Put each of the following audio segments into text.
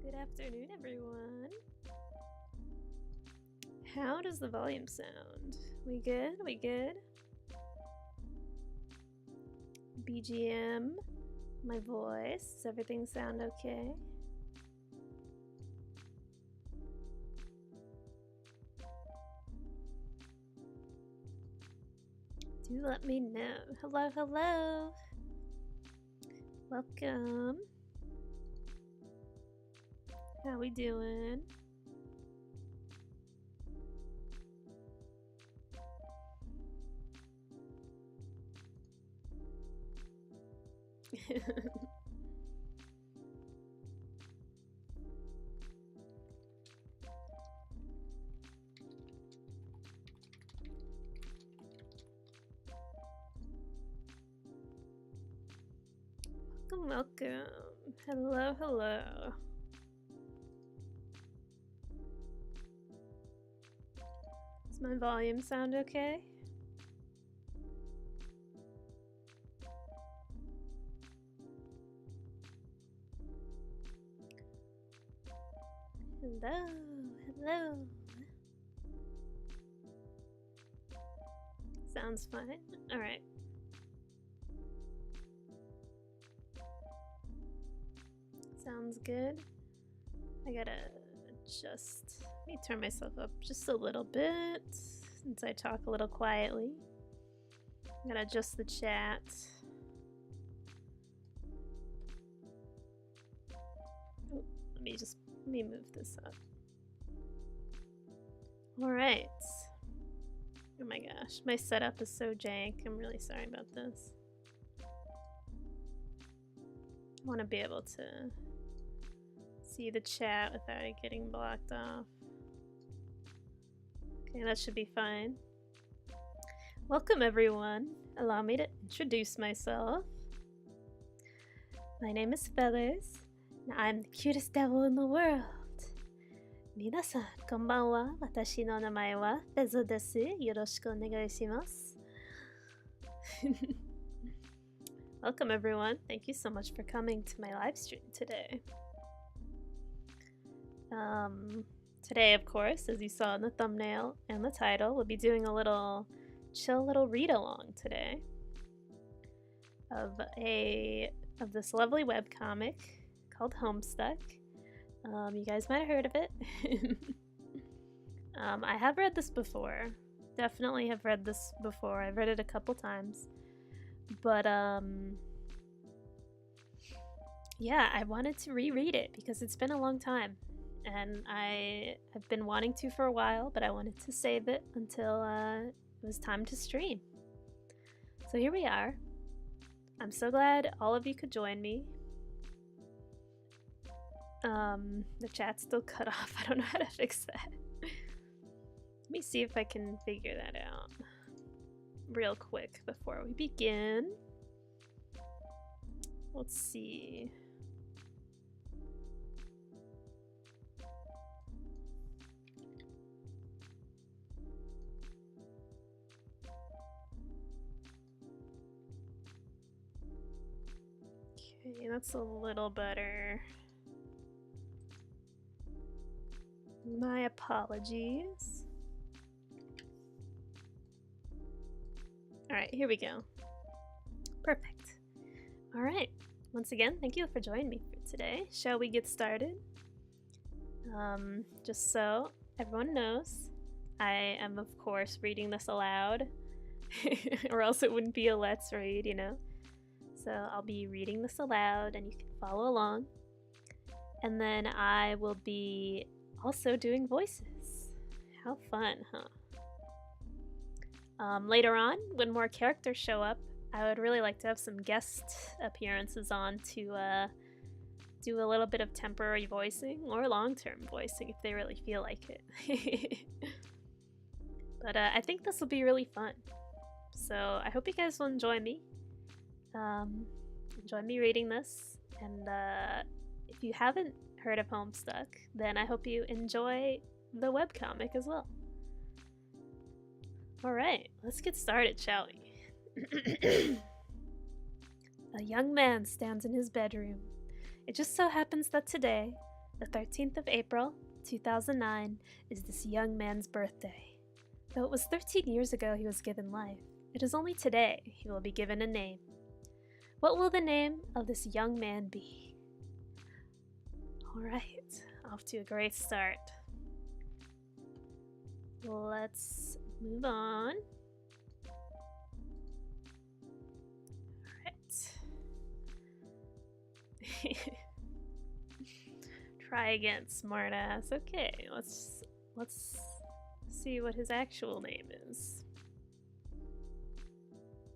Good afternoon, everyone. How does the volume sound? We good? We good? BGM, my voice, does everything sound okay? Do let me know. Hello, hello. Welcome. How we doing? Welcome, welcome. Hello, hello. Does my volume sound okay? Hello, hello. Sounds fine. All right. Sounds good. I gotta adjust. Let me turn myself up just a little bit since I talk a little quietly. I'm gonna adjust the chat. Oh, let me move this up. All right. Oh my gosh, my setup is so jank. I'm really sorry about this. I want to be able to see the chat without it getting blocked off. Okay, that should be fine. Welcome everyone. Allow me to introduce myself. My name is Phill, and I'm the cutest devil in the world. 皆さん、こんばんは。私の名前はPhillです。よろしくお願いします。Welcome everyone. Thank you so much for coming to my live stream today. Today, of course, as you saw in the thumbnail and the title, we'll be doing a little chill little read-along today of this lovely webcomic called Homestuck. You guys might have heard of it. I have read this before. Definitely have read this before. I've read it a couple times. But yeah, I wanted to reread it because it's been a long time. And I have been wanting to for a while, but I wanted to save it until it was time to stream. So here we are. I'm so glad all of you could join me. The chat's still cut off. I don't know how to fix that. Let me see if I can figure that out real quick before we begin. Let's see. Okay, that's a little better. My apologies. All right, here we go. Perfect. All right. once again, thank you for joining me for today. Shall we get started? Just so everyone knows, I am of course reading this aloud, or else it wouldn't be a let's read, you know? So I'll be reading this aloud and you can follow along. And then I will be also doing voices. How fun, huh? Later on, when more characters show up, I would really like to have some guest appearances on to do a little bit of temporary voicing or long-term voicing if they really feel like it. But I think this will be really fun. So I hope you guys will enjoy me. Enjoy me reading this. And if you haven't heard of Homestuck, then I hope you enjoy the webcomic as well. Alright, let's get started, shall we? A young man stands in his bedroom. It just so happens that today, the 13th of April, 2009, is this young man's birthday. Though it was 13 years ago he was given life, it is only today he will be given a name. What will the name of this young man be? Alright, off to a great start. Let's move on. Alright. Try again, smartass. Okay, let's see what his actual name is.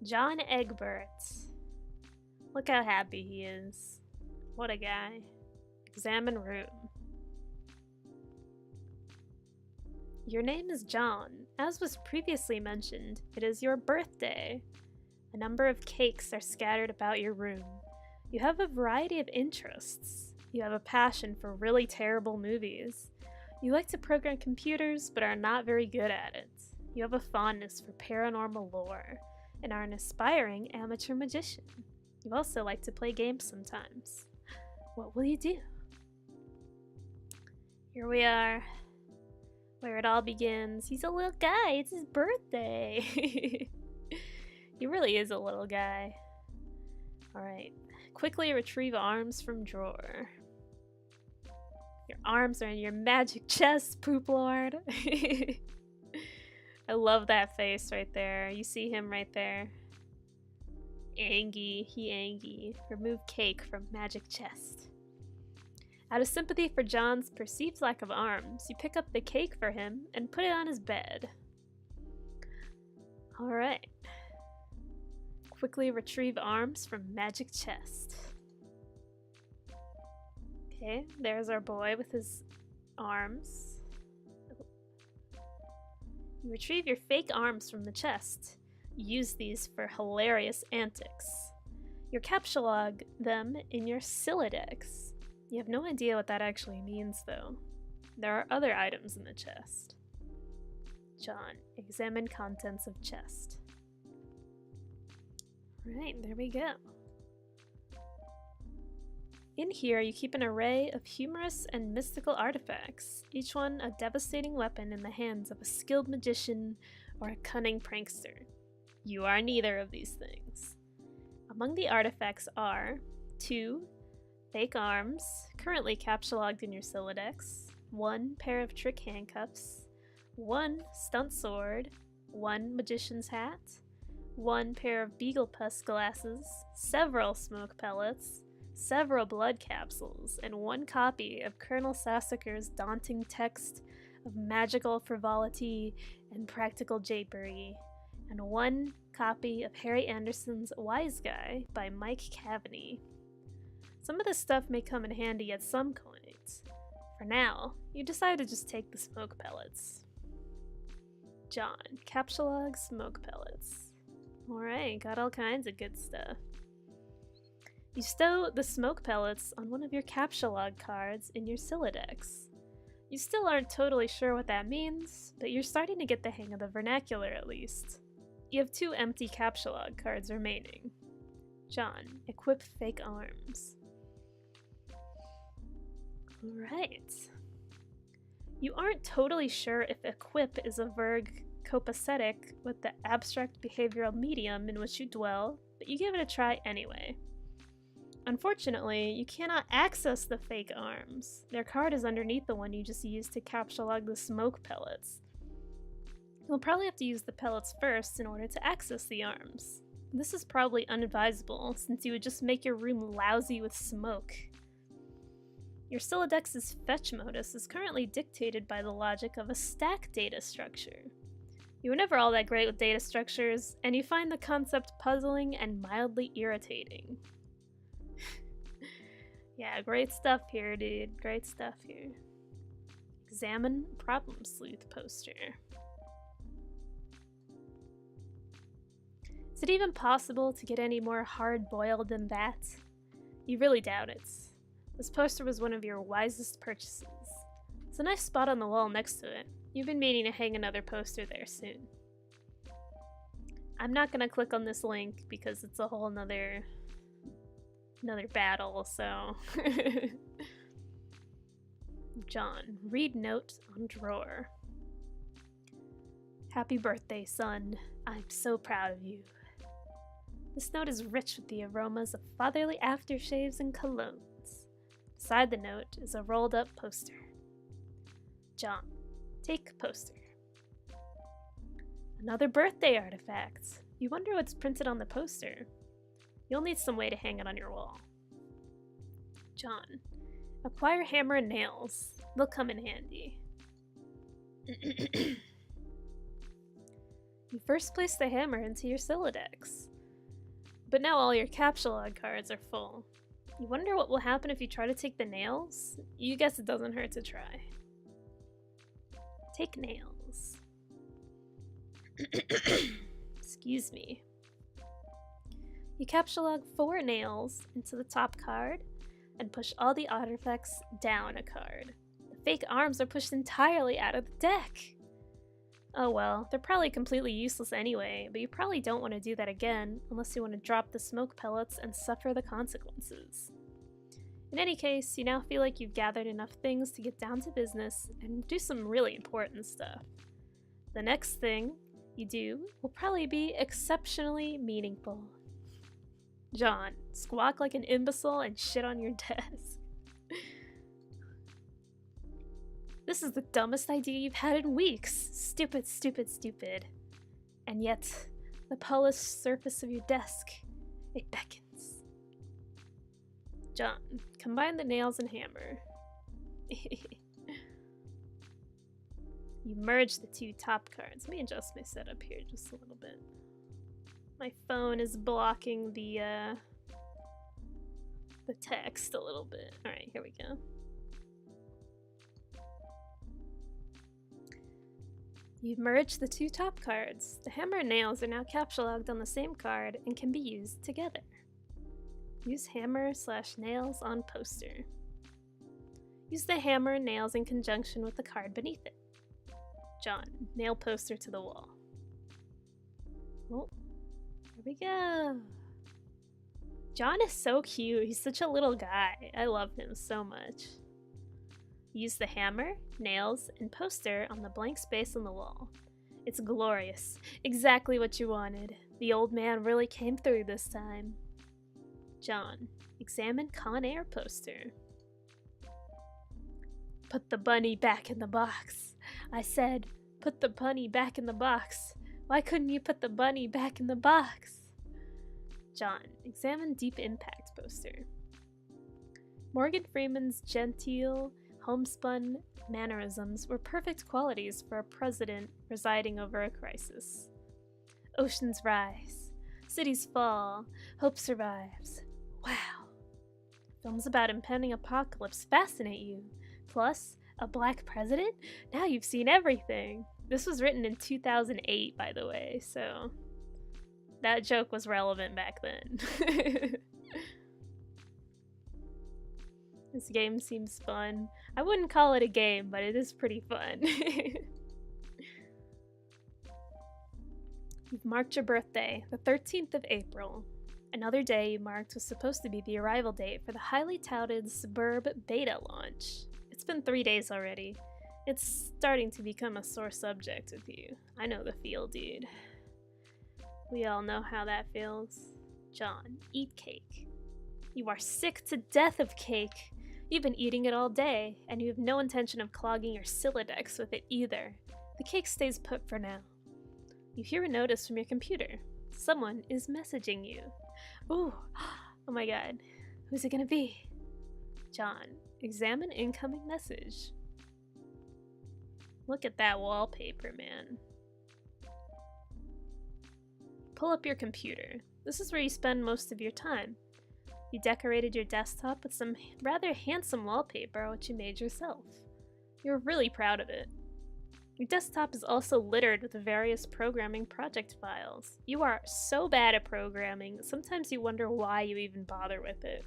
John Egbert. Look how happy he is. What a guy. Examine room. Your name is John. As was previously mentioned, it is your birthday. A number of cakes are scattered about your room. You have a variety of interests. You have a passion for really terrible movies. You like to program computers, but are not very good at it. You have a fondness for paranormal lore, and are an aspiring amateur magician. You also like to play games sometimes. What will you do? Here we are, where it all begins. He's a little guy, it's his birthday. He really is a little guy. Alright, quickly retrieve arms from drawer. Your arms are in your magic chest, Poop Lord. I love that face right there. You see him right there. Angie, he Angie. Remove cake from magic chest. Out of sympathy for John's perceived lack of arms, you pick up the cake for him and put it on his bed. Alright. Quickly retrieve arms from magic chest. Okay, there's our boy with his arms. You retrieve your fake arms from the chest. You use these for hilarious antics. You capsulog them in your Sylladex. You have no idea what that actually means, though. There are other items in the chest. John, examine contents of chest. Right, there we go. In here, you keep an array of humorous and mystical artifacts, each one a devastating weapon in the hands of a skilled magician or a cunning prankster. You are neither of these things. Among the artifacts are 2 fake arms, currently capsulogged in your Sylladex, 1 pair of trick handcuffs, 1 stunt sword, 1 magician's hat, 1 pair of beagle pus glasses, several smoke pellets, several blood capsules, and 1 copy of Colonel Sassacre's daunting text of magical frivolity and practical japery, and 1 copy of Harry Anderson's Wise Guy by Mike Cavaney. Some of this stuff may come in handy at some point. For now, you decide to just take the smoke pellets. John, capsulog smoke pellets. Alright, got all kinds of good stuff. You stow the smoke pellets on one of your capsulog cards in your Sylladex. You still aren't totally sure what that means, but you're starting to get the hang of the vernacular at least. You have 2 empty capsulog cards remaining. John, equip fake arms. Alright. You aren't totally sure if equip is a verb copacetic with the abstract behavioral medium in which you dwell, but you give it a try anyway. Unfortunately, you cannot access the fake arms. Their card is underneath the one you just used to capture log the smoke pellets. You'll probably have to use the pellets first in order to access the arms. This is probably unadvisable, since you would just make your room lousy with smoke. Your Silodex's fetch modus is currently dictated by the logic of a stack data structure. You were never all that great with data structures, and you find the concept puzzling and mildly irritating. Yeah, great stuff here, dude. Great stuff here. Examine Problem Sleuth poster. Is it even possible to get any more hard-boiled than that? You really doubt it. This poster was one of your wisest purchases. It's a nice spot on the wall next to it. You've been meaning to hang another poster there soon. I'm not gonna click on this link because it's a whole another battle, so... John, read note on drawer. Happy birthday, son. I'm so proud of you. This note is rich with the aromas of fatherly aftershaves and colognes. Beside the note is a rolled up poster. John, take poster. Another birthday artifact. You wonder what's printed on the poster. You'll need some way to hang it on your wall. John, acquire hammer and nails. They'll come in handy. You first place the hammer into your Silodex. But now all your Capsulog cards are full. You wonder what will happen if you try to take the nails? You guess it doesn't hurt to try. Take nails. Excuse me. You Capsulog 4 nails into the top card and push all the artifacts down a card. The fake arms are pushed entirely out of the deck. Oh well, they're probably completely useless anyway, but you probably don't want to do that again unless you want to drop the smoke pellets and suffer the consequences. In any case, you now feel like you've gathered enough things to get down to business and do some really important stuff. The next thing you do will probably be exceptionally meaningful. John, squawk like an imbecile and shit on your desk. This is the dumbest idea you've had in weeks. Stupid, stupid, stupid. And yet, the polished surface of your desk, it beckons. John, combine the nails and hammer. You merge the two top cards. Let me adjust my setup here just a little bit. My phone is blocking the text a little bit. Alright, here we go. You've merged the two top cards. The hammer and nails are now capsulogged on the same card and can be used together. Use hammer/nails on poster. Use the hammer and nails in conjunction with the card beneath it. John, nail poster to the wall. Oh, here we go. John is so cute. He's such a little guy. I love him so much. Use the hammer, nails, and poster on the blank space on the wall. It's glorious. Exactly what you wanted. The old man really came through this time. John, examine Con Air poster. Put the bunny back in the box. I said, put the bunny back in the box. Why couldn't you put the bunny back in the box? John, examine Deep Impact poster. Morgan Freeman's genteel, homespun mannerisms were perfect qualities for a president residing over a crisis. Oceans rise, cities fall, hope survives. Wow. Films about impending apocalypse fascinate you. Plus, a black president? Now you've seen everything. This was written in 2008, by the way, so that joke was relevant back then. This game seems fun. I wouldn't call it a game, but it is pretty fun. You've marked your birthday, the 13th of April. Another day you marked was supposed to be the arrival date for the highly touted Suburb beta launch. It's been 3 days already. It's starting to become a sore subject with you. I know the feel, dude. We all know how that feels. John, eat cake. You are sick to death of cake. You've been eating it all day, and you have no intention of clogging your Sylladex with it either. The cake stays put for now. You hear a notice from your computer. Someone is messaging you. Ooh, oh my god. Who's it gonna be? John, examine incoming message. Look at that wallpaper, man. Pull up your computer. This is where you spend most of your time. You decorated your desktop with some rather handsome wallpaper which you made yourself. You're really proud of it. Your desktop is also littered with various programming project files. You are so bad at programming, sometimes you wonder why you even bother with it.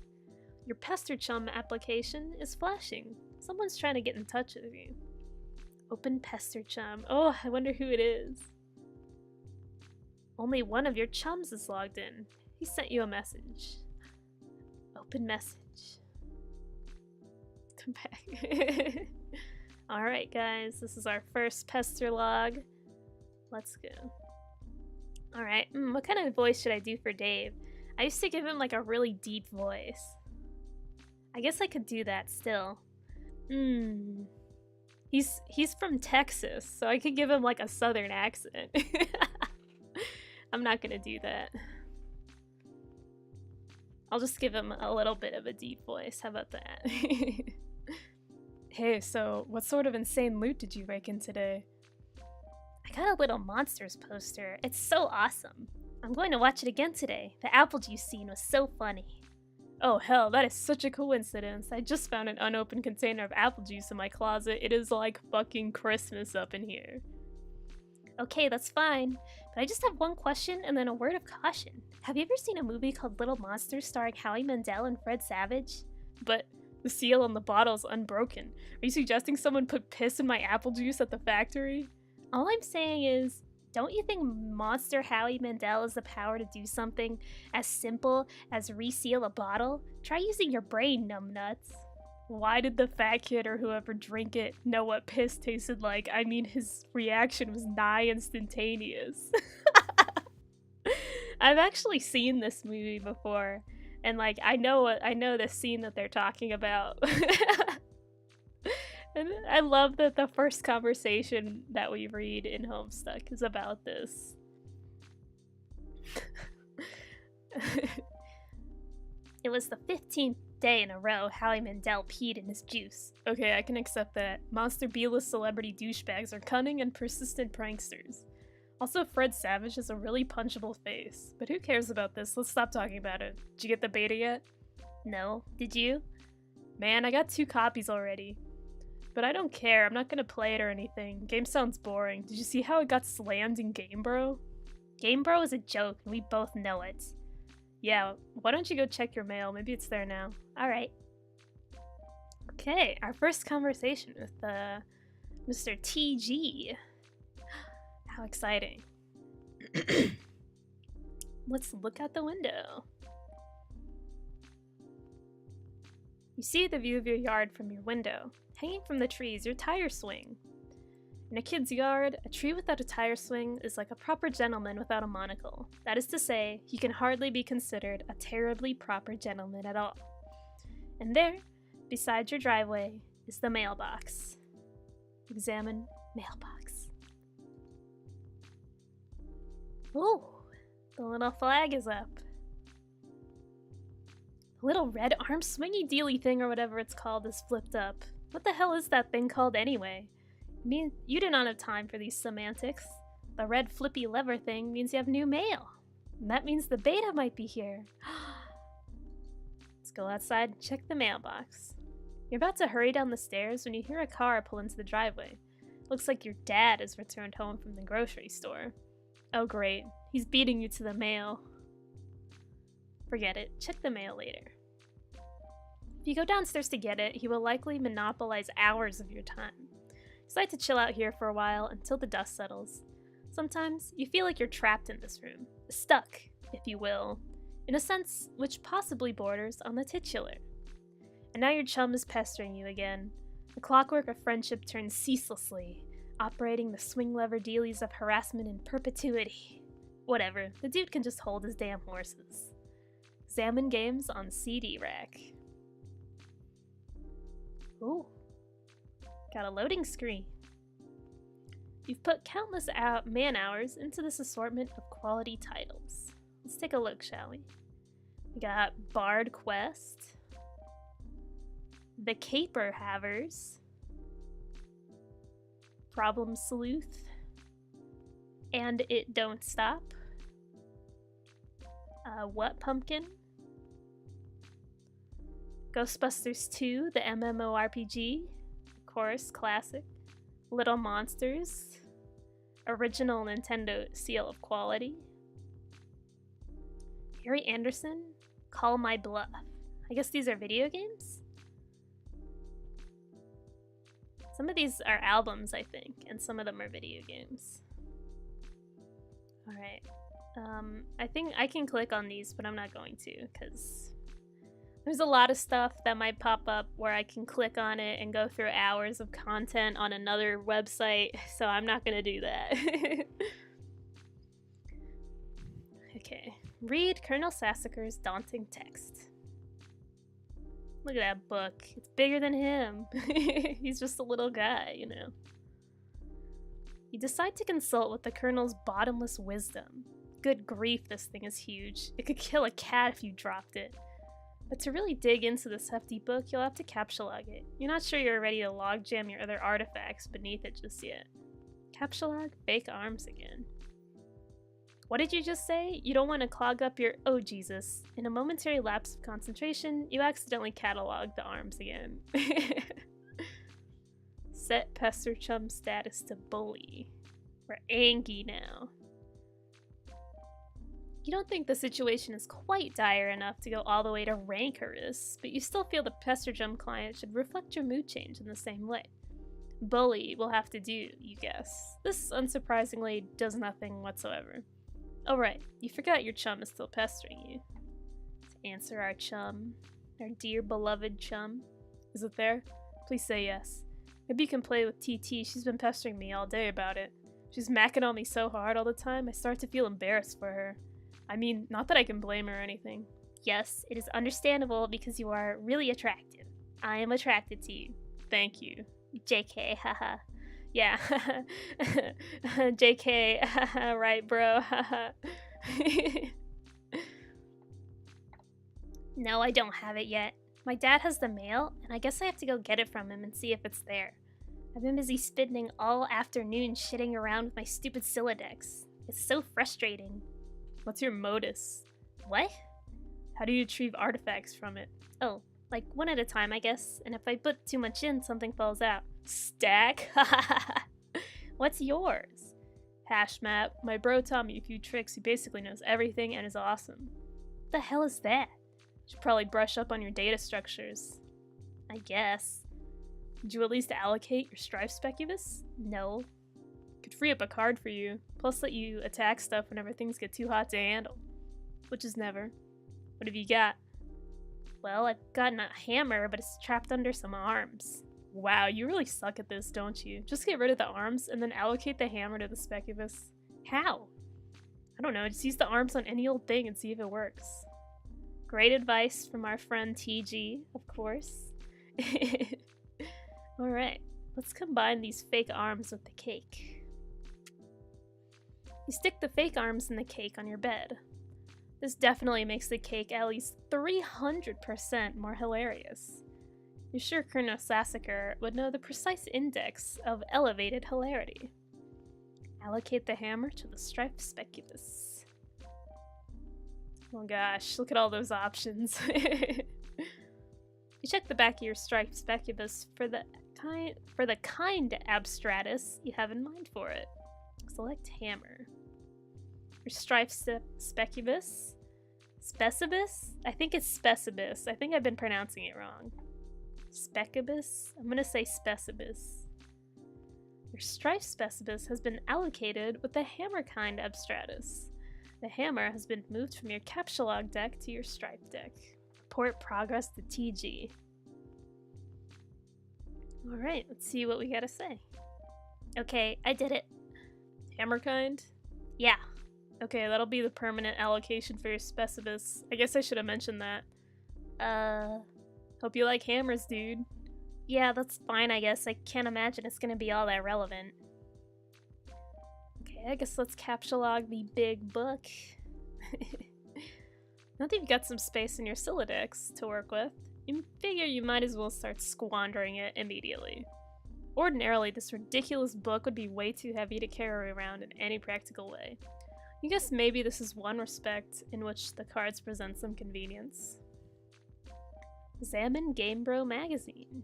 Your Pester Chum application is flashing. Someone's trying to get in touch with you. Open Pester Chum. Oh, I wonder who it is. Only one of your chums is logged in. He sent you a message. Open message. Come back. Alright guys, this is our first pester log. Let's go. Alright, what kind of voice should I do for Dave? I used to give him like a really deep voice. I guess I could do that still. He's from Texas, so I could give him like a southern accent. I'm not gonna do that. I'll just give him a little bit of a deep voice. How about that? Hey, so what sort of insane loot did you rake in today? I got a little monsters poster. It's so awesome. I'm going to watch it again today. The apple juice scene was so funny. Oh hell, that is such a coincidence. I just found an unopened container of apple juice in my closet. It is like fucking Christmas up in here. Okay, that's fine. But I just have one question and then a word of caution. Have you ever seen a movie called Little Monsters starring Howie Mandel and Fred Savage? But the seal on the bottle is unbroken. Are you suggesting someone put piss in my apple juice at the factory? All I'm saying is, don't you think Monster Howie Mandel has the power to do something as simple as reseal a bottle? Try using your brain, numbnuts. Why did the fat kid or whoever drink it know what piss tasted like? I mean, his reaction was nigh instantaneous. I've actually seen this movie before, and like I know the scene that they're talking about. And I love that the first conversation that we read in Homestuck is about this. It was the 15th day in a row Howie Mandel peed in his juice. Okay, I can accept that. Monster B-list celebrity douchebags are cunning and persistent pranksters. Also, Fred Savage has a really punchable face. But who cares about this? Let's stop talking about it. Did you get the beta yet? No. Did you? Man, I got 2 copies already. But I don't care. I'm not gonna play it or anything. Game sounds boring. Did you see how it got slammed in Game Bro? Game Bro is a joke, and we both know it. Yeah, why don't you go check your mail? Maybe it's there now. Alright. Okay, our first conversation with Mr. TG. How exciting. Let's look out the window. You see the view of your yard from your window. Hanging from the trees, your tire swing. In a kid's yard, a tree without a tire swing is like a proper gentleman without a monocle. That is to say, he can hardly be considered a terribly proper gentleman at all. And there, beside your driveway, is the mailbox. Examine mailbox. Ooh, the little flag is up. The little red arm swingy dealy thing or whatever it's called is flipped up. What the hell is that thing called anyway? I mean, you do not have time for these semantics. The red flippy lever thing means you have new mail. And that means the beta might be here. Let's go outside and check the mailbox. You're about to hurry down the stairs when you hear a car pull into the driveway. Looks like your dad has returned home from the grocery store. Oh great, he's beating you to the mail. Forget it, check the mail later. If you go downstairs to get it, he will likely monopolize hours of your time. Decide to chill out here for a while until the dust settles. Sometimes you feel like you're trapped in this room, stuck, if you will, in a sense which possibly borders on the titular. And now your chum is pestering you again. The clockwork of friendship turns ceaselessly, operating the swing lever dealies of harassment in perpetuity. Whatever, the dude can just hold his damn horses. Examine games on CD rack. Ooh. Got a loading screen. You've put countless man-hours into this assortment of quality titles. Let's take a look, shall we? We got Bard Quest, The Caper Havers, Problem Sleuth, and It Don't Stop, What Pumpkin, Ghostbusters 2, the MMORPG, of course, classic, Little Monsters, original Nintendo seal of quality, Harry Anderson, Call My Bluff. I guess these are video games? Some of these are albums, I think, and some of them are video games. Alright. I think I can click on these, but I'm not going to, because there's a lot of stuff that might pop up where I can click on it and go through hours of content on another website, so I'm not going to do that. Okay. Read Colonel Sassacre's daunting text. Look at that book. It's bigger than him. He's just a little guy, you know. You decide to consult with the Colonel's bottomless wisdom. Good grief, this thing is huge. It could kill a cat if you dropped it. But to really dig into this hefty book, you'll have to captcha-log it. You're not sure you're ready to logjam your other artifacts beneath it just yet. Captcha-log? Fake arms again. What did you just say? You don't want to clog up your— oh Jesus. In a momentary lapse of concentration, you accidentally cataloged the arms again. Set Pester Chum status to bully. We're angry now. You don't think the situation is quite dire enough to go all the way to rancorous, but you still feel the Pester Chum client should reflect your mood change in the same way. Bully will have to do, you guess. This, unsurprisingly, does nothing whatsoever. Oh right, you forgot your chum is still pestering you. To answer our chum, our dear beloved chum. Is it there? Please say yes. Maybe you can play with TT, she's been pestering me all day about it. She's macking on me so hard all the time, I start to feel embarrassed for her. I mean, not that I can blame her or anything. Yes, it is understandable because you are really attractive. I am attracted to you. Thank you. JK, haha. Yeah. JK, haha, right, bro, haha. No, I don't have it yet. My dad has the mail, and I guess I have to go get it from him and see if it's there. I've been busy spending all afternoon shitting around with my stupid Sylladex. It's so frustrating. What's your modus? What? How do you retrieve artifacts from it? Oh, like one at a time, I guess, and if I put too much in, something falls out. Stack? What's yours? Hash map. My bro taught me a few tricks. He basically knows everything and is awesome. What the hell is that? Should probably brush up on your data structures. I guess. Did you at least allocate your Strife Specubus? No. Could free up a card for you, plus let you attack stuff whenever things get too hot to handle. Which is never. What have you got? Well, I've gotten a hammer, but it's trapped under some arms. Wow, you really suck at this, don't you? Just get rid of the arms and then allocate the hammer to the Specubus. How? I don't know, just use the arms on any old thing and see if it works. Great advice from our friend TG, of course. Alright, let's combine these fake arms with the cake. You stick the fake arms in the cake on your bed. This definitely makes the cake at least 300% more hilarious. You're sure Colonel Sassacre would know the precise index of elevated hilarity. Allocate the hammer to the Strife Specubus. Oh gosh, look at all those options. You check the back of your Strife Specubus for the kind abstratus you have in mind for it. Select hammer. Your Strife Specubus? Specibus? I think it's Specibus. I think I've been pronouncing it wrong. Specubus? I'm gonna say Specibus. Your Strife Specibus has been allocated with the hammer kind abstratus. The hammer has been moved from your Captcha-log deck to your Strife deck. Report progress to TG. Alright, let's see what we gotta say. Okay, I did it. Hammer kind? Yeah. Okay, that'll be the permanent allocation for your specibus. I guess I should have mentioned that. Hope you like hammers, dude. Yeah, that's fine, I guess. I can't imagine it's gonna be all that relevant. Okay, I guess let's captchalogue the big book. Now that you've got some space in your Sylladex to work with, you figure you might as well start squandering it immediately. Ordinarily, this ridiculous book would be way too heavy to carry around in any practical way. You guess maybe this is one respect in which the cards present some convenience. Examine Game Bro magazine.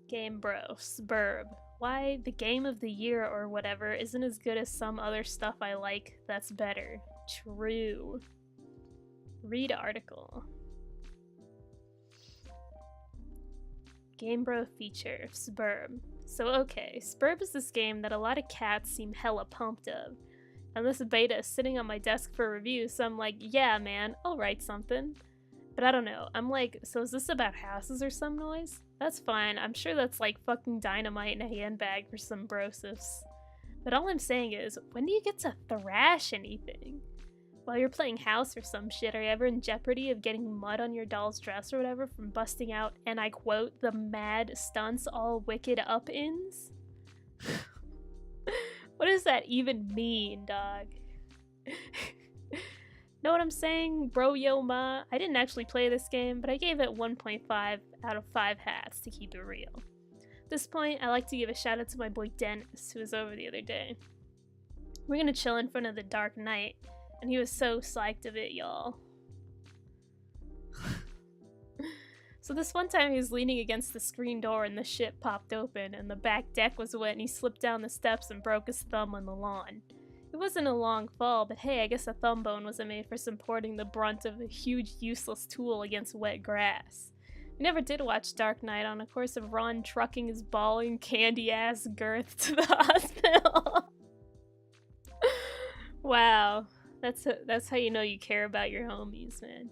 Game Bro, Sburb. Why the game of the year or whatever isn't as good as some other stuff I like that's better. True. Read article. Game Bro feature, Sburb. So okay, Sburb is this game that a lot of cats seem hella pumped of. And this beta is sitting on my desk for review, so I'm like, yeah man, I'll write something. But I don't know, I'm like, so is this about houses or some noise? That's fine, I'm sure that's like fucking dynamite in a handbag for some brosis. But all I'm saying is, when do you get to thrash anything? While you're playing house or some shit, are you ever in jeopardy of getting mud on your doll's dress or whatever from busting out, and I quote, the mad stunts all wicked up-ins? What does that even mean, dog? Know what I'm saying? Bro yo ma. I didn't actually play this game, but I gave it 1.5 out of 5 hats to keep it real. At this point, I like to give a shout out to my boy Dennis, who was over the other day. We're gonna chill in front of the Dark Knight, and he was so psyched of it, y'all. So this one time he was leaning against the screen door and the shit popped open and the back deck was wet and he slipped down the steps and broke his thumb on the lawn. It wasn't a long fall, but hey, I guess a thumb bone wasn't made for supporting the brunt of a huge useless tool against wet grass. We never did watch Dark Knight on a course of Ron trucking his bawling candy-ass girth to the hospital. Wow, that's how you know you care about your homies, man.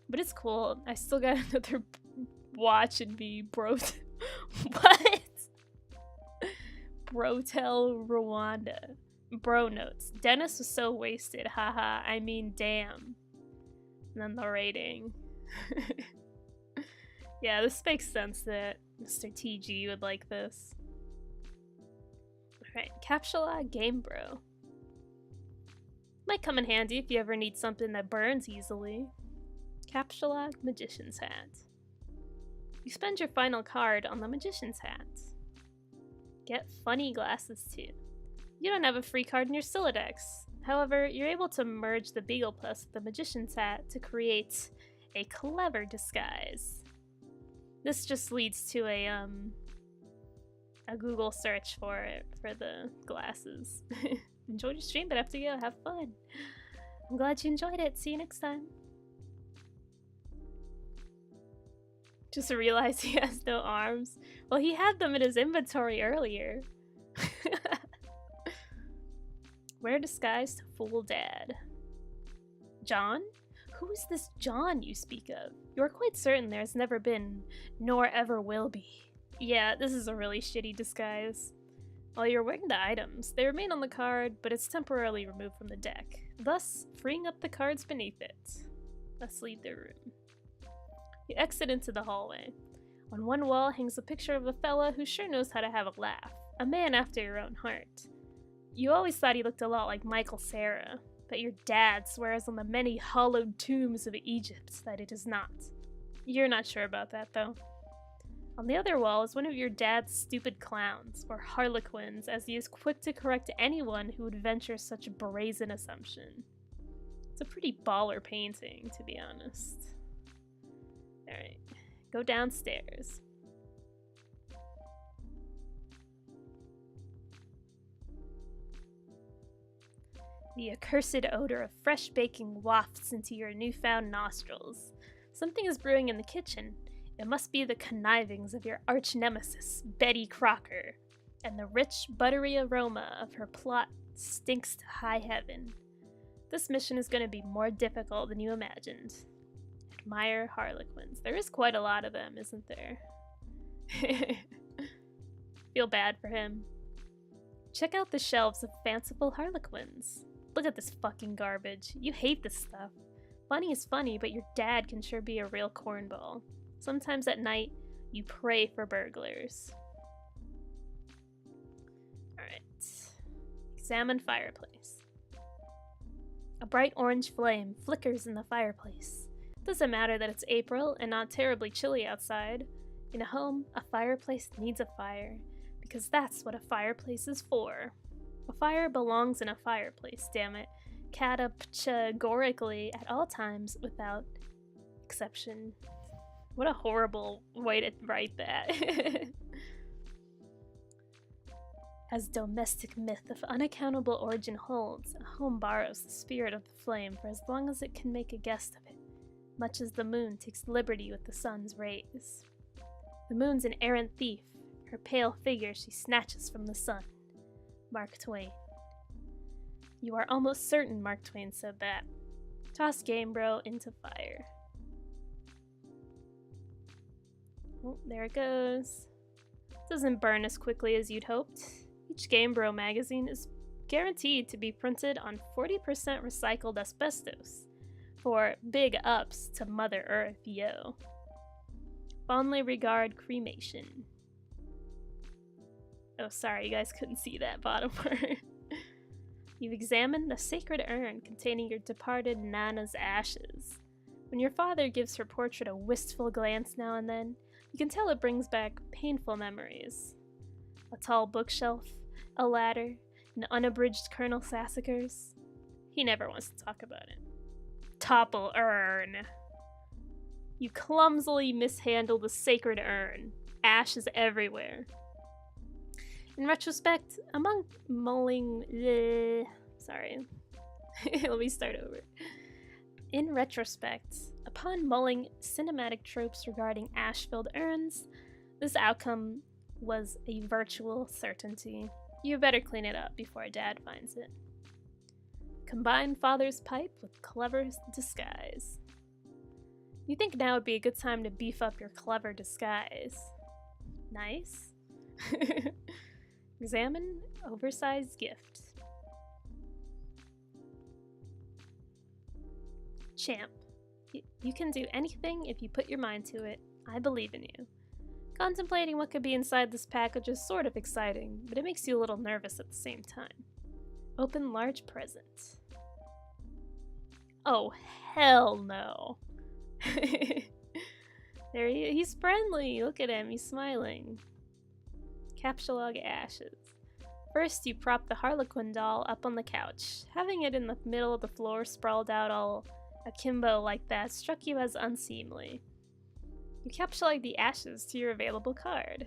But it's cool. I still got another watch and be what? Brotel Rwanda. Bro notes. Dennis was so wasted. Haha. I mean, damn. And then the rating. Yeah, this makes sense that Mr. TG would like this. Alright, Captchalogue Game Bro. Might come in handy if you ever need something that burns easily. Captchalogue Magician's Hat. You spend your final card on the Magician's Hat. Get funny glasses too. You don't have a free card in your Sylladex. However, you're able to merge the Beagle Plus with the Magician's Hat to create a clever disguise. This just leads to a Google search for it for the glasses. Enjoyed your stream, but I have to go. Have fun. I'm glad you enjoyed it. See you next time. Just realized he has no arms. Well, he had them in his inventory earlier. Wear disguise to fool dad. John? Who is this John you speak of? You're quite certain there's never been, nor ever will be. Yeah, this is a really shitty disguise. While you're wearing the items, they remain on the card, but it's temporarily removed from the deck, thus freeing up the cards beneath it. Let's leave the room. You exit into the hallway. On one wall hangs a picture of a fella who sure knows how to have a laugh. A man after your own heart. You always thought he looked a lot like Michael Cera, but your dad swears on the many hollowed tombs of Egypt that it is not. You're not sure about that, though. On the other wall is one of your dad's stupid clowns, or harlequins, as he is quick to correct anyone who would venture such a brazen assumption. It's a pretty baller painting, to be honest. Alright, go downstairs. The accursed odor of fresh baking wafts into your newfound nostrils. Something is brewing in the kitchen. It must be the connivings of your arch-nemesis, Betty Crocker, and the rich, buttery aroma of her plot stinks to high heaven. This mission is going to be more difficult than you imagined. Admire harlequins. There is quite a lot of them, isn't there? Feel bad for him. Check out the shelves of fanciful harlequins. Look at this fucking garbage. You hate this stuff. Funny is funny, but your dad can sure be a real cornball. Sometimes at night, you pray for burglars. Alright. Examine fireplace. A bright orange flame flickers in the fireplace. Doesn't matter that it's April and not terribly chilly outside. In a home, a fireplace needs a fire, because that's what a fireplace is for. A fire belongs in a fireplace, damn it. Categorically at all times without exception. What a horrible way to write that. As domestic myth of unaccountable origin holds, a home borrows the spirit of the flame for as long as it can make a guest of it, much as the moon takes liberty with the sun's rays. The moon's an errant thief, her pale figure she snatches from the sun. Mark Twain. You are almost certain Mark Twain said that. Toss Game Bro into fire. Oh, there it goes. Doesn't burn as quickly as you'd hoped. Each Game Bro magazine is guaranteed to be printed on 40% recycled asbestos for big ups to Mother Earth, yo. Fondly regard, cremation. Oh, sorry, you guys couldn't see that bottom part. You've examined the sacred urn containing your departed Nana's ashes. When your father gives her portrait a wistful glance now and then, you can tell it brings back painful memories. A tall bookshelf, a ladder, and unabridged Colonel Sassacres. He never wants to talk about it. Topple urn. You clumsily mishandle the sacred urn. Ashes everywhere. In retrospect, among mulling... sorry. Let me start over. In retrospect, upon mulling cinematic tropes regarding ash-filled urns, this outcome was a virtual certainty. You better clean it up before Dad finds it. Combine father's pipe with clever disguise. You think now would be a good time to beef up your clever disguise. Nice. Examine oversized gift. Champ. You can do anything if you put your mind to it. I believe in you. Contemplating what could be inside this package is sort of exciting, but it makes you a little nervous at the same time. Open large present. Oh, hell no. There he's friendly. Look at him, he's smiling. Capsulog ashes. First, you prop the Harlequin doll up on the couch. Having it in the middle of the floor sprawled out all akimbo like that struck you as unseemly. You capsulog the ashes to your available card.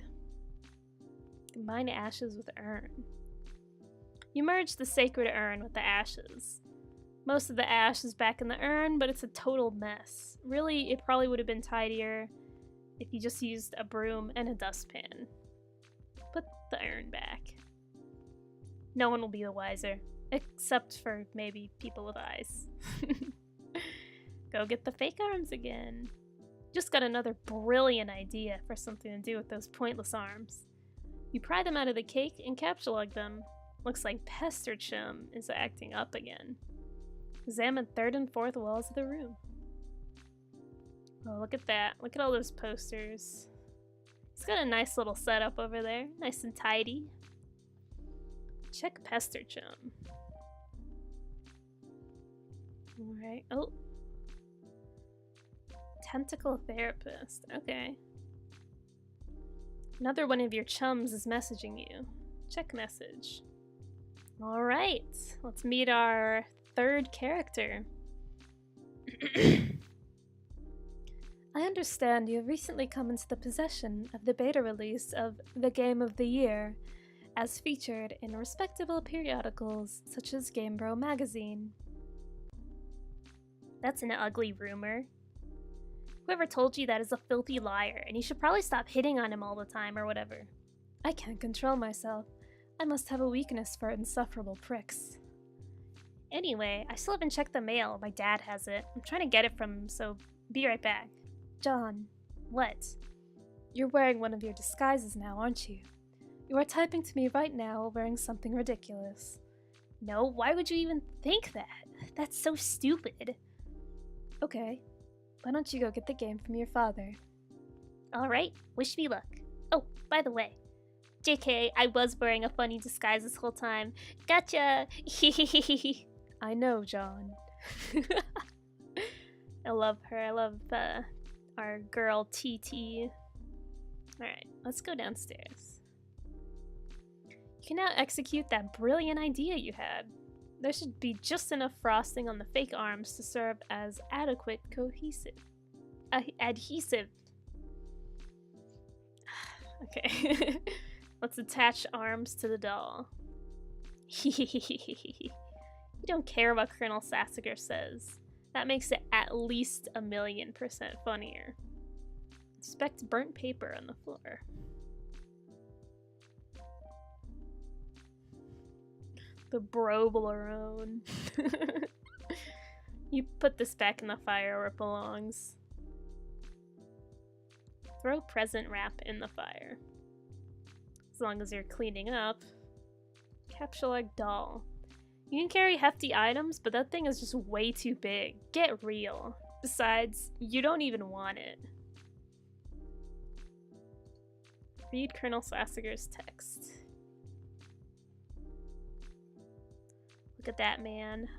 Combine ashes with urn. You merge the sacred urn with the ashes. Most of the ash is back in the urn, but it's a total mess. Really, it probably would have been tidier if you just used a broom and a dustpan. Put the urn back. No one will be the wiser, except for maybe people with eyes. Go get the fake arms again. Just got another brilliant idea for something to do with those pointless arms. You pry them out of the cake and capsulog them. Looks like Pester Chum is acting up again. Examine third and fourth walls of the room. Oh, look at that. Look at all those posters. He's got a nice little setup over there. Nice and tidy. Check Pester Chum. Alright. Oh. Tentacle therapist. Okay. Another one of your chums is messaging you. Check message. Alright. Let's meet our third character. I understand you have recently come into the possession of the beta release of The Game of the Year, as featured in respectable periodicals such as Game Bro magazine. That's an ugly rumor. Whoever told you that is a filthy liar, and you should probably stop hitting on him all the time or whatever. I can't control myself. I must have a weakness for insufferable pricks. Anyway, I still haven't checked the mail. My dad has it. I'm trying to get it from him, so be right back. John. What? You're wearing one of your disguises now, aren't you? You are typing to me right now wearing something ridiculous. No, why would you even think that? That's so stupid. Okay, why don't you go get the game from your father? Alright, wish me luck. Oh, by the way, JK, I was wearing a funny disguise this whole time. Gotcha! I know, John. I love her. I love our girl TT. Alright, let's go downstairs. You can now execute that brilliant idea you had. There should be just enough frosting on the fake arms to serve as adequate adhesive. Okay. Let's attach arms to the doll. You don't care what Colonel Sassiger says. That makes it at least 1,000,000% funnier. Inspect burnt paper on the floor. The Broblerone. You put this back in the fire where it belongs. Throw present wrap in the fire. As long as you're cleaning up. Capsule doll. You can carry hefty items, but that thing is just way too big. Get real. Besides, you don't even want it. Read Colonel Sassiger's text. Look at that man.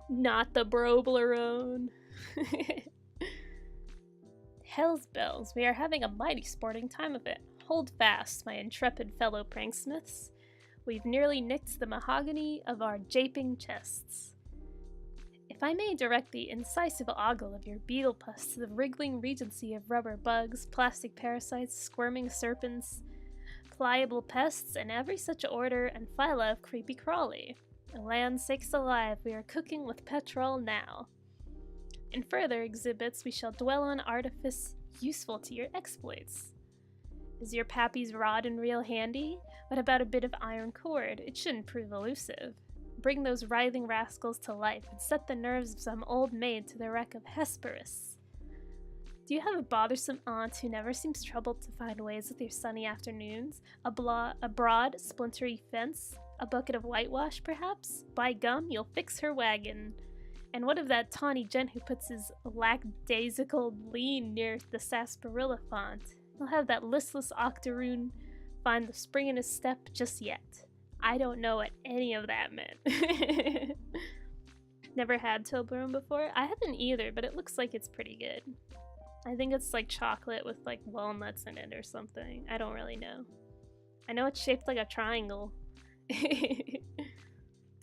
Not the Broblerone. Hell's bells, we are having a mighty sporting time of it. Hold fast, my intrepid fellow pranksmiths. We've nearly nicked the mahogany of our japing chests. If I may direct the incisive ogle of your beetle pus to the wriggling regency of rubber bugs, plastic parasites, squirming serpents, pliable pests, and every such order and phyla of creepy crawly. Land sakes alive, we are cooking with petrol now. In further exhibits, we shall dwell on artifice useful to your exploits. Is your pappy's rod and reel handy? What about a bit of iron cord? It shouldn't prove elusive. Bring those writhing rascals to life and set the nerves of some old maid to the wreck of Hesperus. Do you have a bothersome aunt who never seems troubled to find ways with your sunny afternoons? A broad, splintery fence? A bucket of whitewash, perhaps? By gum, you'll fix her wagon. And what of that tawny gent who puts his lackadaisical lean near the sarsaparilla font? He'll have that listless octoroon find the spring in his step just yet. I don't know what any of that meant. Never had Toblerone before? I haven't either, but it looks like it's pretty good. I think it's like chocolate with like walnuts in it or something. I don't really know. I know it's shaped like a triangle.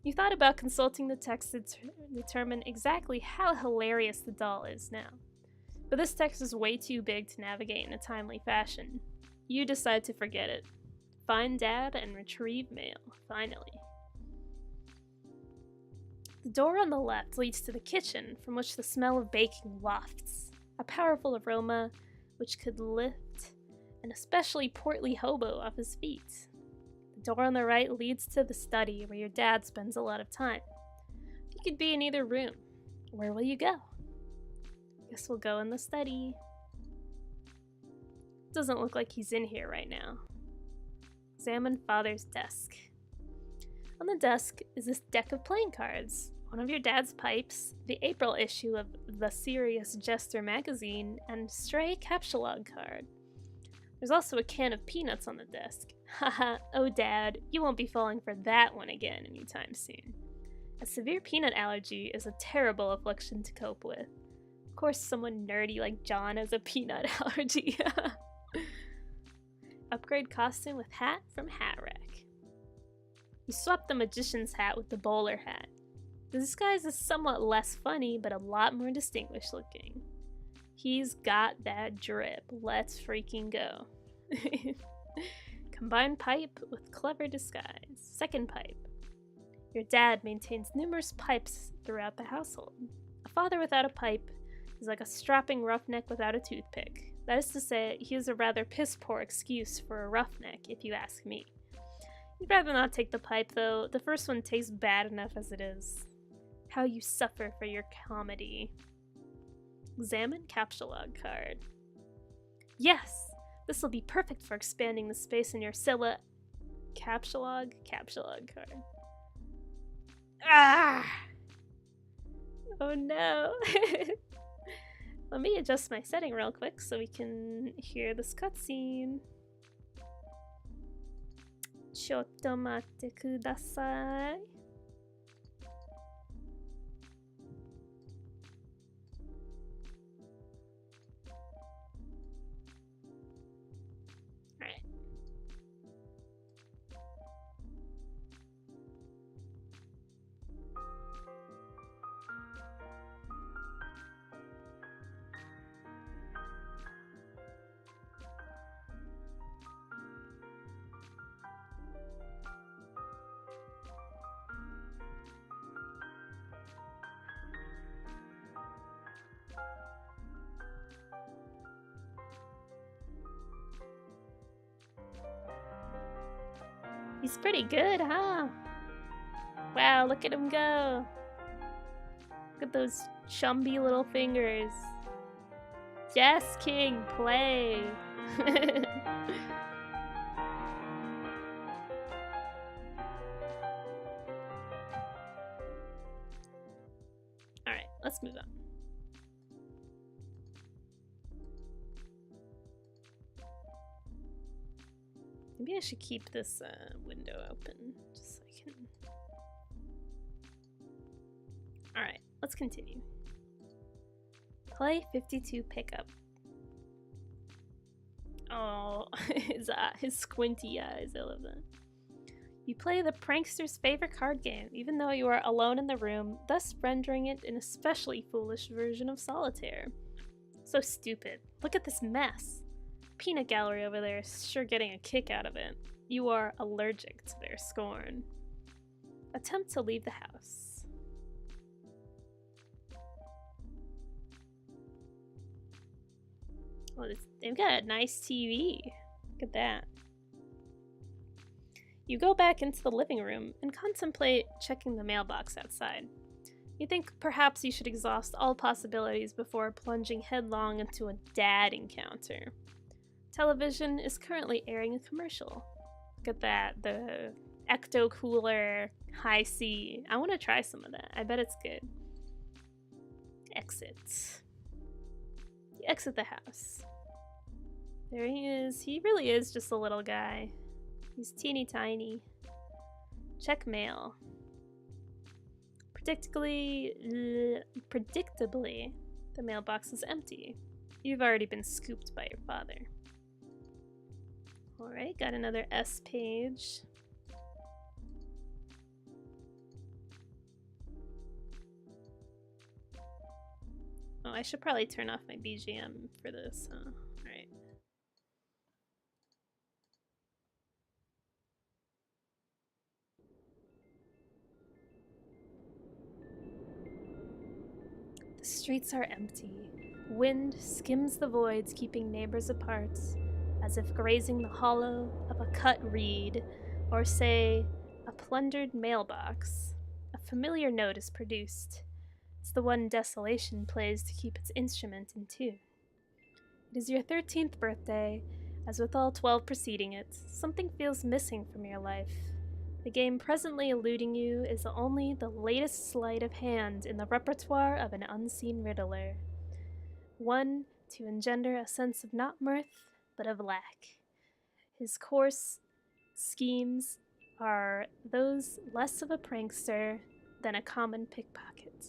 You thought about consulting the text to determine exactly how hilarious the doll is now. But this text is way too big to navigate in a timely fashion. You decide to forget it. Find Dad and retrieve mail, finally. The door on the left leads to the kitchen, from which the smell of baking wafts. A powerful aroma which could lift an especially portly hobo off his feet. The door on the right leads to the study, where your dad spends a lot of time. You could be in either room. Where will you go? Guess we'll go in the study. Doesn't look like he's in here right now. Examine Father's desk. On the desk is this deck of playing cards, one of your dad's pipes, the April issue of The Serious Jester magazine, and stray capsulog card. There's also a can of peanuts on the desk. Haha, oh Dad, you won't be falling for that one again anytime soon. A severe peanut allergy is a terrible affliction to cope with. Of course, someone nerdy like John has a peanut allergy. Upgrade costume with hat from Hat Rack. You swap the magician's hat with the bowler hat. The disguise is somewhat less funny, but a lot more distinguished looking. He's got that drip. Let's freaking go. Combine pipe with clever disguise. Second pipe. Your dad maintains numerous pipes throughout the household. A father without a pipe is like a strapping roughneck without a toothpick. That is to say, he is a rather piss-poor excuse for a roughneck, if you ask me. You'd rather not take the pipe, though. The first one tastes bad enough as it is. How you suffer for your comedy. Examine capsulog card. Yes! This will be perfect for expanding the space in your capsulog card. Ah! Oh no! Let me adjust my setting real quick so we can hear this cutscene. Chotto matte kudasai. Alright. He's pretty good, huh? Wow, look at him go. Look at those chumby little fingers. Yes, King, play. Alright, let's move on. Maybe I should keep this window open just so I can... Alright, let's continue. Play 52 pickup. Oh, his squinty eyes, I love that. You play the prankster's favorite card game, even though you are alone in the room, thus rendering it an especially foolish version of solitaire. So stupid. Look at this mess. Peanut Gallery over there is sure getting a kick out of it. You are allergic to their scorn. Attempt to leave the house. Well, they've got a nice TV. Look at that. You go back into the living room and contemplate checking the mailbox outside. You think perhaps you should exhaust all possibilities before plunging headlong into a dad encounter. Television is currently airing a commercial. Look at that, the Ecto Cooler High C. I want to try some of that. I bet it's good. Exit. You exit the house. There he is. He really is just a little guy. He's teeny tiny. Check mail. Predictably, the mailbox is empty. You've already been scooped by your father. Alright, got another S page. Oh, I should probably turn off my BGM for this, huh? Alright. The streets are empty. Wind skims the voids, keeping neighbors apart, as if grazing the hollow of a cut reed, or say, a plundered mailbox. A familiar note is produced. It's the one Desolation plays to keep its instrument in tune. It is your 13th birthday, as with all 12 preceding it, something feels missing from your life. The game presently eluding you is only the latest sleight of hand in the repertoire of an unseen riddler. One to engender a sense of not mirth, but of lack. His coarse schemes are those less of a prankster than a common pickpocket.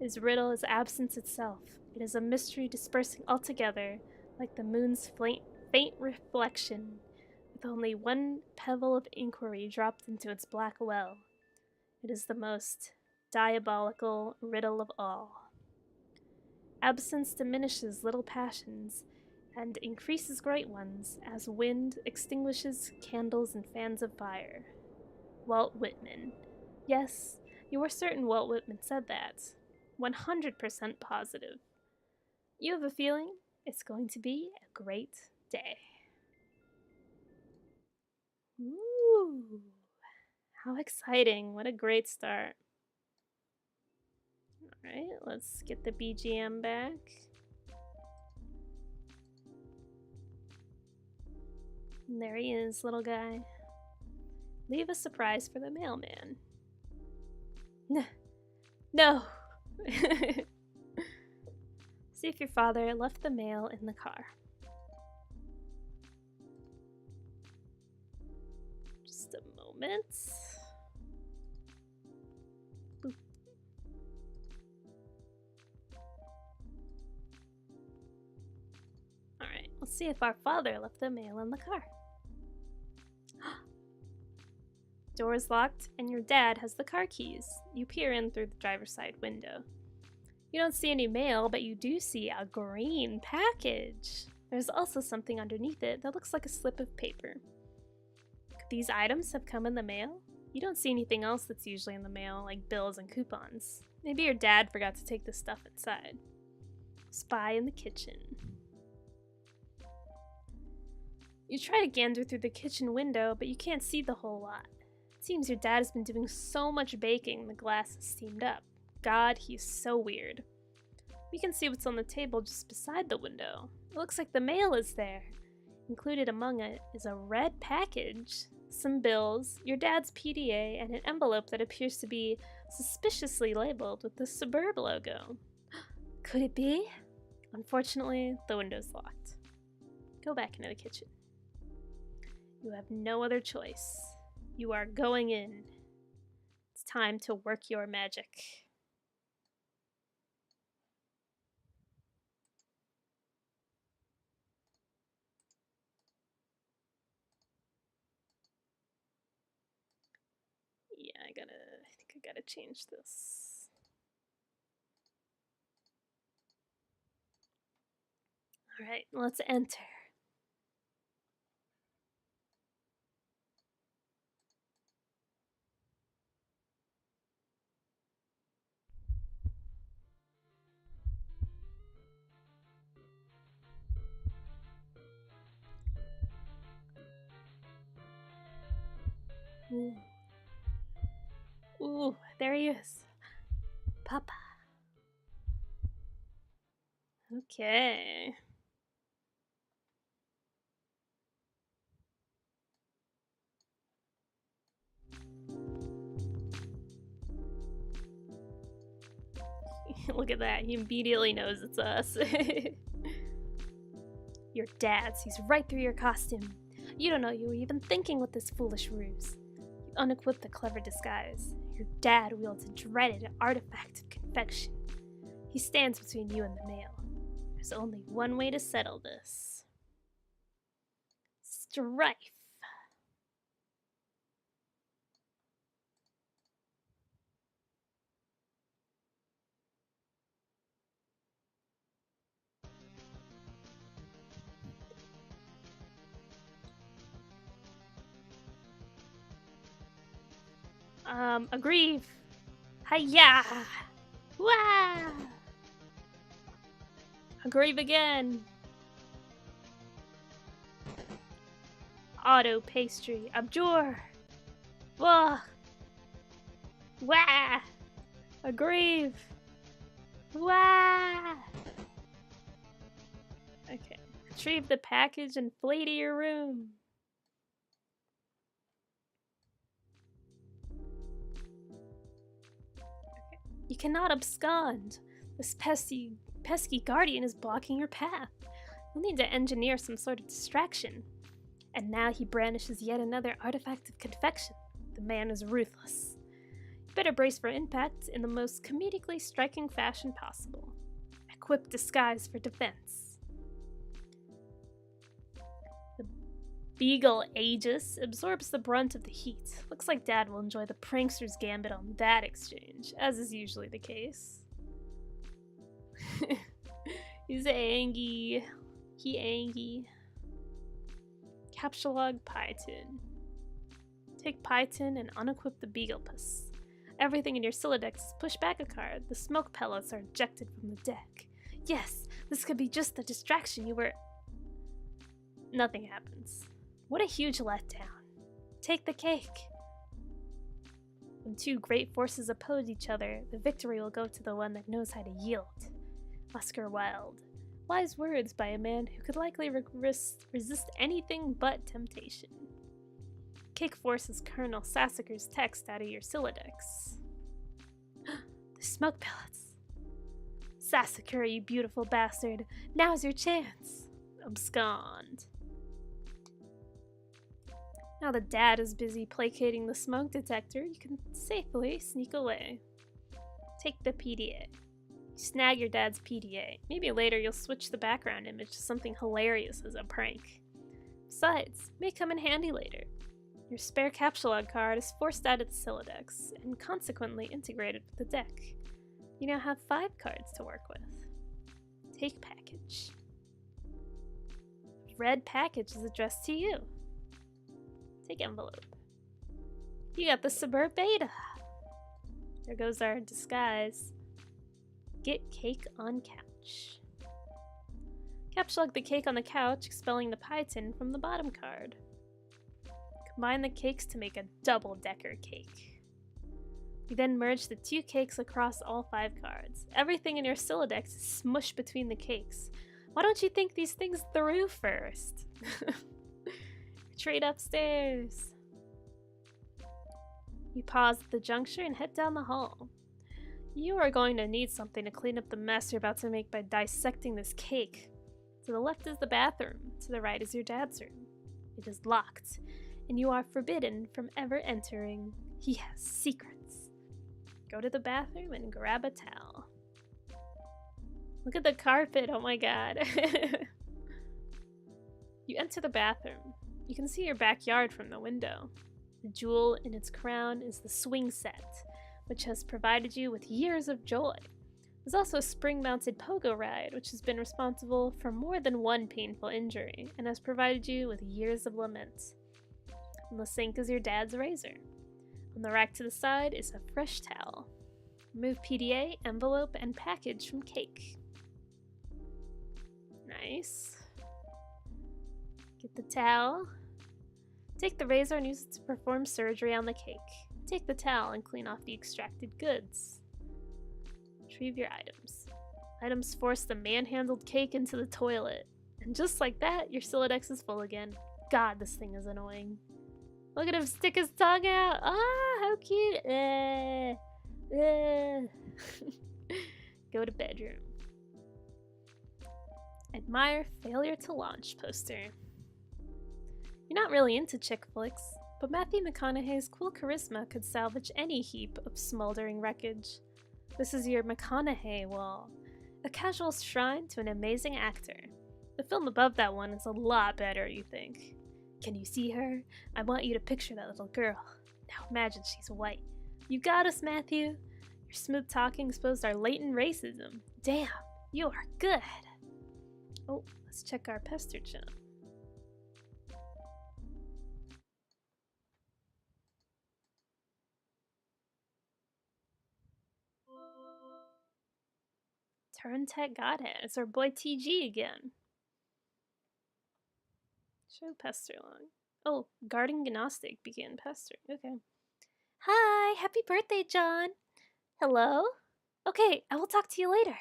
His riddle is absence itself. It is a mystery dispersing altogether, like the moon's faint reflection, with only one pebble of inquiry dropped into its black well. It is the most diabolical riddle of all. Absence diminishes little passions, and increases great ones, as wind extinguishes candles and fans of fire. Walt Whitman. Yes, you are certain Walt Whitman said that. 100% positive. You have a feeling it's going to be a great day. Ooh, how exciting. What a great start. Alright, let's get the BGM back. And there he is, little guy. Leave a surprise for the mailman. No! See if your father left the mail in the car. Just a moment. Boop. Alright, let's see if our father left the mail in the car. Door is locked, and your dad has the car keys. You peer in through the driver's side window. You don't see any mail, but you do see a green package. There's also something underneath it that looks like a slip of paper. Could these items have come in the mail? You don't see anything else that's usually in the mail, like bills and coupons. Maybe your dad forgot to take the stuff inside. Spy in the kitchen. You try to gander through the kitchen window, but you can't see the whole lot. It seems your dad has been doing so much baking the glass is steamed up. God, he's so weird. We can see what's on the table just beside the window. It looks like the mail is there. Included among it is a red package, some bills, your dad's PDA, and an envelope that appears to be suspiciously labeled with the Suburb logo. Could it be? Unfortunately, the window's locked. Go back into the kitchen. You have no other choice. You are going in. It's time to work your magic. Yeah, I think I gotta change this. Alright, let's enter. Ooh. Ooh, there he is. Papa. Okay. Look at that, he immediately knows it's us. Your dad sees right through your costume. You don't know you were even thinking with this foolish ruse. You unequip the clever disguise. Your dad wields a dreaded artifact of confection. He stands between you and the mail. There's only one way to settle this. Strife. Aggrieve. Hiya! Wah! Aggrieve again. Auto pastry. Abjure. Wah! Wah! Aggrieve. Wah! Okay. Retrieve the package and flee to your room. You cannot abscond. This pesky guardian is blocking your path. You'll need to engineer some sort of distraction. And now he brandishes yet another artifact of confection. The man is ruthless. You better brace for impact in the most comedically striking fashion possible. Equip disguise for defense. The Beagle Aegis absorbs the brunt of the heat. Looks like Dad will enjoy the prankster's gambit on that exchange, as is usually the case. He's angry. He angry. Captchalogue Python. Take Python and unequip the Beaglepus. Everything in your Sylladex is pushed back a card. The smoke pellets are ejected from the deck. Yes, this could be just the distraction you were... Nothing happens. What a huge letdown. Take the cake. When two great forces oppose each other, the victory will go to the one that knows how to yield. Oscar Wilde. Wise words by a man who could likely resist anything but temptation. Cake forces Colonel Sassaker's text out of your Silodex. The smoke pellets. Sassaker, you beautiful bastard. Now's your chance. Abscond. Now that Dad is busy placating the smoke detector, you can safely sneak away. Take the PDA. Snag your dad's PDA. Maybe later you'll switch the background image to something hilarious as a prank. Besides, it may come in handy later. Your spare capsulog card is forced out of the Silodex and consequently integrated with the deck. You now have 5 cards to work with. Take package. Red package is addressed to you. Take envelope. You got the Suburb Beta. There goes our disguise. Get cake on couch. Capsulog the cake on the couch, expelling the pie tin from the bottom card. Combine the cakes to make a double-decker cake. You then merge the 2 cakes across all 5 cards. Everything in your Silodex is smushed between the cakes. Why don't you think these things through first? Retreat upstairs. You pause at the juncture and head down the hall. You are going to need something to clean up the mess you're about to make by dissecting this cake. To the left is the bathroom, to the right is your dad's room. It is locked, and you are forbidden from ever entering. He has secrets. Go to the bathroom and grab a towel. Look at the carpet, oh my god. You enter the bathroom. You can see your backyard from the window. The jewel in its crown is the swing set, which has provided you with years of joy. There's also a spring-mounted pogo ride, which has been responsible for more than one painful injury, and has provided you with years of lament. On the sink is your dad's razor. On the rack to the side is a fresh towel. Remove PDA, envelope, and package from cake. Nice. Get the towel. Take the razor and use it to perform surgery on the cake. Take the towel and clean off the extracted goods. Retrieve your items. Items force the manhandled cake into the toilet. And just like that, your Silodex is full again. God, this thing is annoying. Look at him stick his tongue out. Ah, how cute. Go to bedroom. Admire failure to launch poster. You're not really into chick flicks, but Matthew McConaughey's cool charisma could salvage any heap of smoldering wreckage. This is your McConaughey wall, a casual shrine to an amazing actor. The film above that one is a lot better, you think. Can you see her? I want you to picture that little girl. Now imagine she's white. You got us, Matthew. Your smooth talking exposed our latent racism. Damn, you are good. Oh, let's check our pester jump. Turn Tech Godhead. It's our boy TG again. Show pester long. Oh, guarding Gnostic began pestering. Okay. Hi, happy birthday, John. Hello? Okay, I will talk to you later.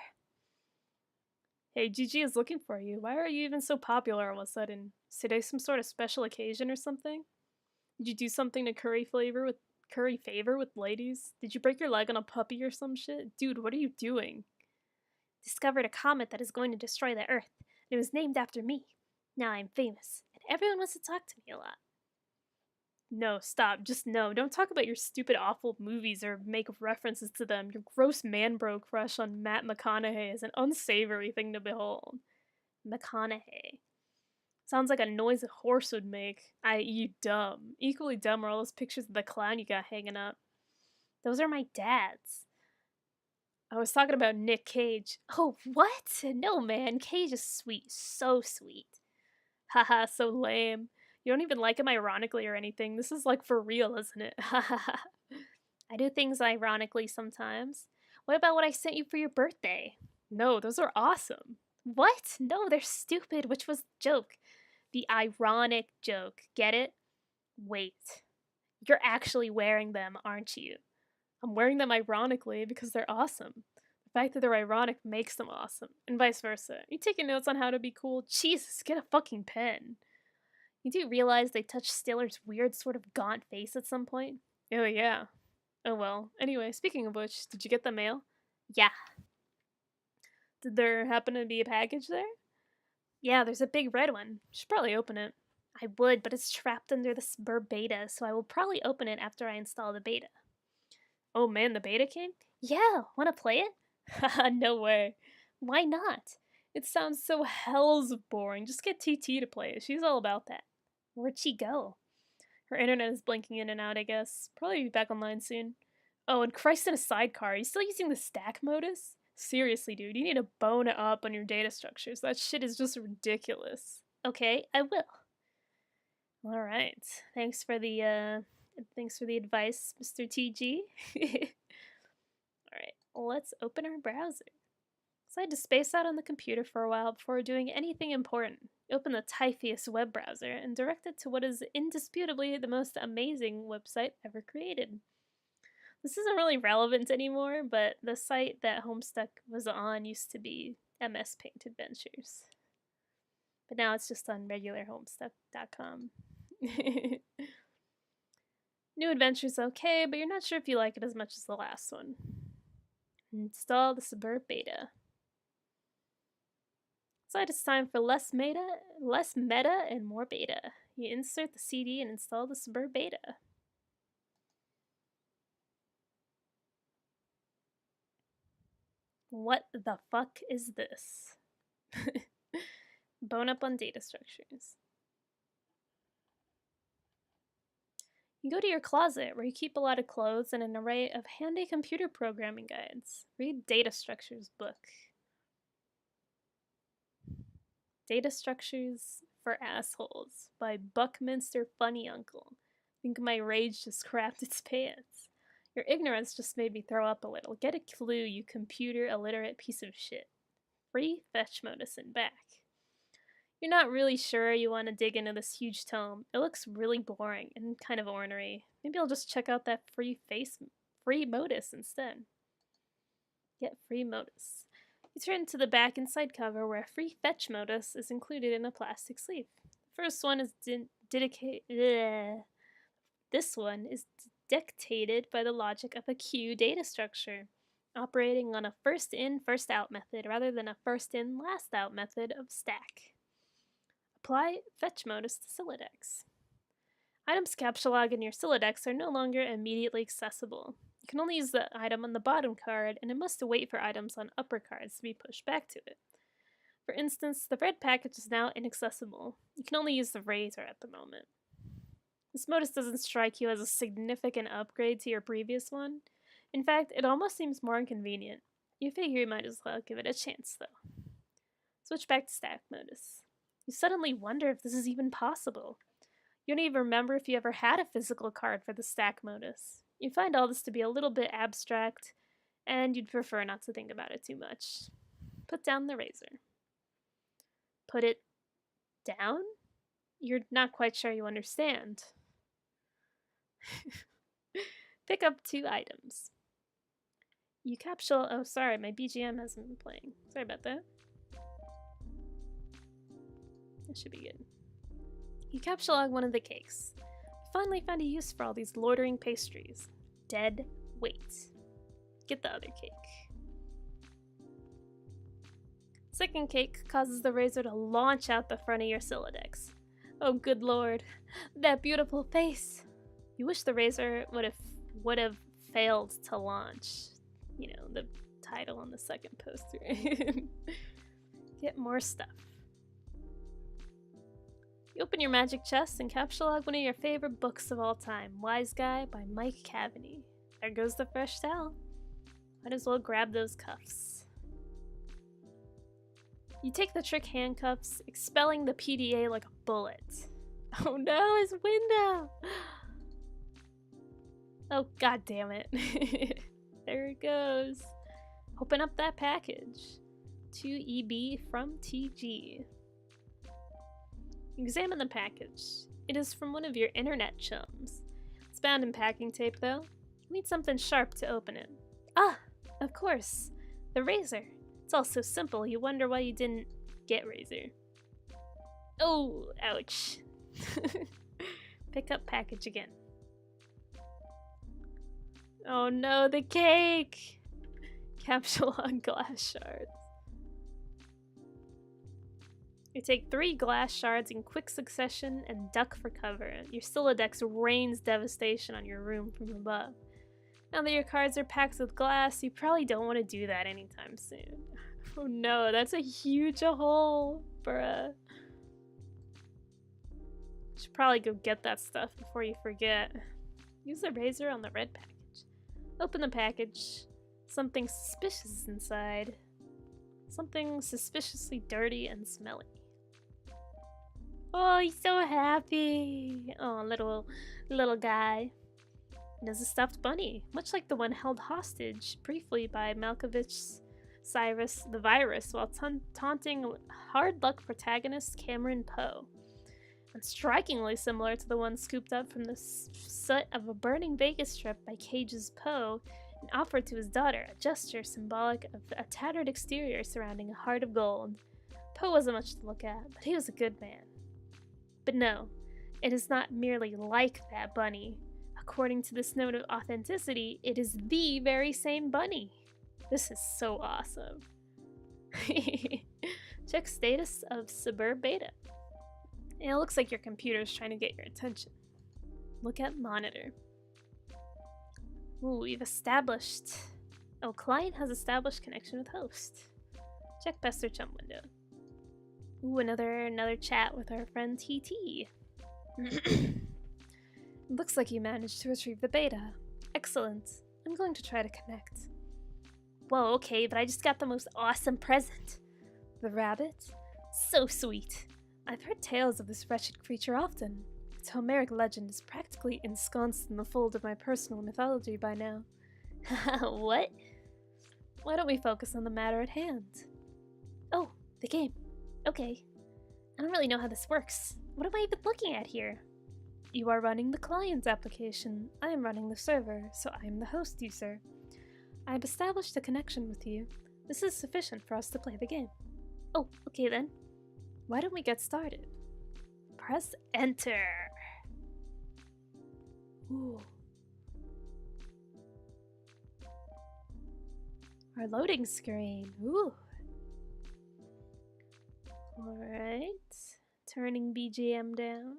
Hey, Gigi is looking for you. Why are you even so popular all of a sudden? Is today some sort of special occasion or something? Did you do something to curry favor with ladies? Did you break your leg on a puppy or some shit? Dude, what are you doing? Discovered a comet that is going to destroy the Earth. It was named after me. Now I'm famous, and everyone wants to talk to me a lot. No, stop. Just no. Don't talk about your stupid, awful movies or make references to them. Your gross man-bro crush on Matt McConaughey is an unsavory thing to behold. McConaughey. Sounds like a noise a horse would make, i.e. dumb. Equally dumb are all those pictures of the clown you got hanging up. Those are my dad's. I was talking about Nick Cage. Oh, what? No, man. Cage is sweet. So sweet. Haha, so lame. You don't even like him ironically or anything. This is like for real, isn't it? Haha. I do things ironically sometimes. What about what I sent you for your birthday? No, those are awesome. What? No, they're stupid. Which was the joke? The ironic joke. Get it? Wait. You're actually wearing them, aren't you? I'm wearing them ironically because they're awesome. The fact that they're ironic makes them awesome, and vice versa. Are you taking notes on how to be cool? Jesus, get a fucking pen. You do realize they touched Stiller's weird sort of gaunt face at some point? Oh yeah. Oh well. Anyway, speaking of which, did you get the mail? Yeah. Did there happen to be a package there? Yeah, there's a big red one. You should probably open it. I would, but it's trapped under the Sbur beta, so I will probably open it after I install the beta. Oh man, the beta came? Yeah, wanna play it? Haha, no way. Why not? It sounds so hells boring. Just get TT to play it. She's all about that. Where'd she go? Her internet is blinking in and out, I guess. Probably be back online soon. Oh, and Christ in a sidecar. Are you still using the stack modus? Seriously, dude, you need to bone it up on your data structures. That shit is just ridiculous. Okay, I will. Alright. Thanks for the advice, Mr. TG. Alright, let's open our browser. So I had to space out on the computer for a while before doing anything important. Open the Typheus web browser and direct it to what is indisputably the most amazing website ever created. This isn't really relevant anymore, but the site that Homestuck was on used to be MS Paint Adventures. But now it's just on regular homestuck.com. New Adventure's okay, but you're not sure if you like it as much as the last one. Install the Sbur beta. So it's time for less meta, and more beta. You insert the CD and install the Sbur beta. What the fuck is this? Bone up on data structures. You go to your closet where you keep a lot of clothes and an array of handy computer programming guides. Read Data Structures book. Data Structures for Assholes by Buckminster Funny Uncle. I think my rage just crapped its pants. Your ignorance just made me throw up a little. Get a clue, you computer illiterate piece of shit. Free fetch modus and back. You're not really sure you want to dig into this huge tome. It looks really boring and kind of ornery. Maybe I'll just check out that free modus instead. Get free modus. You turn to the back inside cover where a free fetch modus is included in a plastic sleeve. The first one is This one is dictated by the logic of a queue data structure, operating on a first in, first out method rather than a first in, last out method of stack. Apply fetch modus to Sylladex. Items capsulog in your Sylladex are no longer immediately accessible. You can only use the item on the bottom card, and it must wait for items on upper cards to be pushed back to it. For instance, the red package is now inaccessible. You can only use the razor at the moment. This modus doesn't strike you as a significant upgrade to your previous one. In fact, it almost seems more inconvenient. You figure you might as well give it a chance, though. Switch back to stack modus. You suddenly wonder if this is even possible. You don't even remember if you ever had a physical card for the stack modus. You find all this to be a little bit abstract, and you'd prefer not to think about it too much. Put down the razor. Put it down? You're not quite sure you understand. Pick up 2 items. You capsule. Oh, sorry, my BGM hasn't been playing. Sorry about that. That should be good. You capsulog one of the cakes. You finally found a use for all these loitering pastries. Dead weight. Get the other cake. Second cake causes the razor to launch out the front of your Sylladex. Oh, good lord. That beautiful face. You wish the razor would have failed to launch. You know, the title on the second poster. Get more stuff. You open your magic chest and capsulog one of your favorite books of all time, Wise Guy by Mike Cavaney. There goes the fresh towel. Might as well grab those cuffs. You take the trick handcuffs, expelling the PDA like a bullet. Oh no, his window! Oh, god damn it. There it goes. Open up that package. 2EB from TG. Examine the package. It is from one of your internet chums. It's bound in packing tape, though. You need something sharp to open it. Ah, of course. The razor. It's all so simple, you wonder why you didn't get razor. Oh, ouch. Pick up package again. Oh no, the cake! Capsule on glass shards. You take 3 glass shards in quick succession and duck for cover. Your Silodex rains devastation on your room from above. Now that your cards are packed with glass, you probably don't want to do that anytime soon. Oh no, that's a huge hole, bruh. Should probably go get that stuff before you forget. Use the razor on the red package. Open the package. Something suspicious inside. Something suspiciously dirty and smelly. Oh, he's so happy. Oh, little guy. And there's a stuffed bunny, much like the one held hostage briefly by Malkovich Cyrus the Virus while taunting hard luck protagonist Cameron Poe. And strikingly similar to the one scooped up from the soot of a burning Vegas trip by Cage's Poe and offered to his daughter, a gesture symbolic of a tattered exterior surrounding a heart of gold. Poe wasn't much to look at, but he was a good man. But no, it is not merely like that bunny. According to this note of authenticity, it is the very same bunny. This is so awesome. Check status of Suburb Beta. It looks like your computer's trying to get your attention. Look at monitor. Ooh, we've established... Oh, client has established connection with host. Check best search on window. Ooh, another chat with our friend TT. Looks like you managed to retrieve the beta. Excellent. I'm going to try to connect. Whoa, okay, but I just got the most awesome present. The rabbit? So sweet. I've heard tales of this wretched creature often. Its Homeric legend is practically ensconced in the fold of my personal mythology by now. What? Why don't we focus on the matter at hand? Oh, the game. Okay. I don't really know how this works. What am I even looking at here? You are running the client's application. I am running the server, so I am the host user. I have established a connection with you. This is sufficient for us to play the game. Oh, okay then. Why don't we get started? Press enter. Ooh. Our loading screen. Ooh. Alright. Turning BGM down.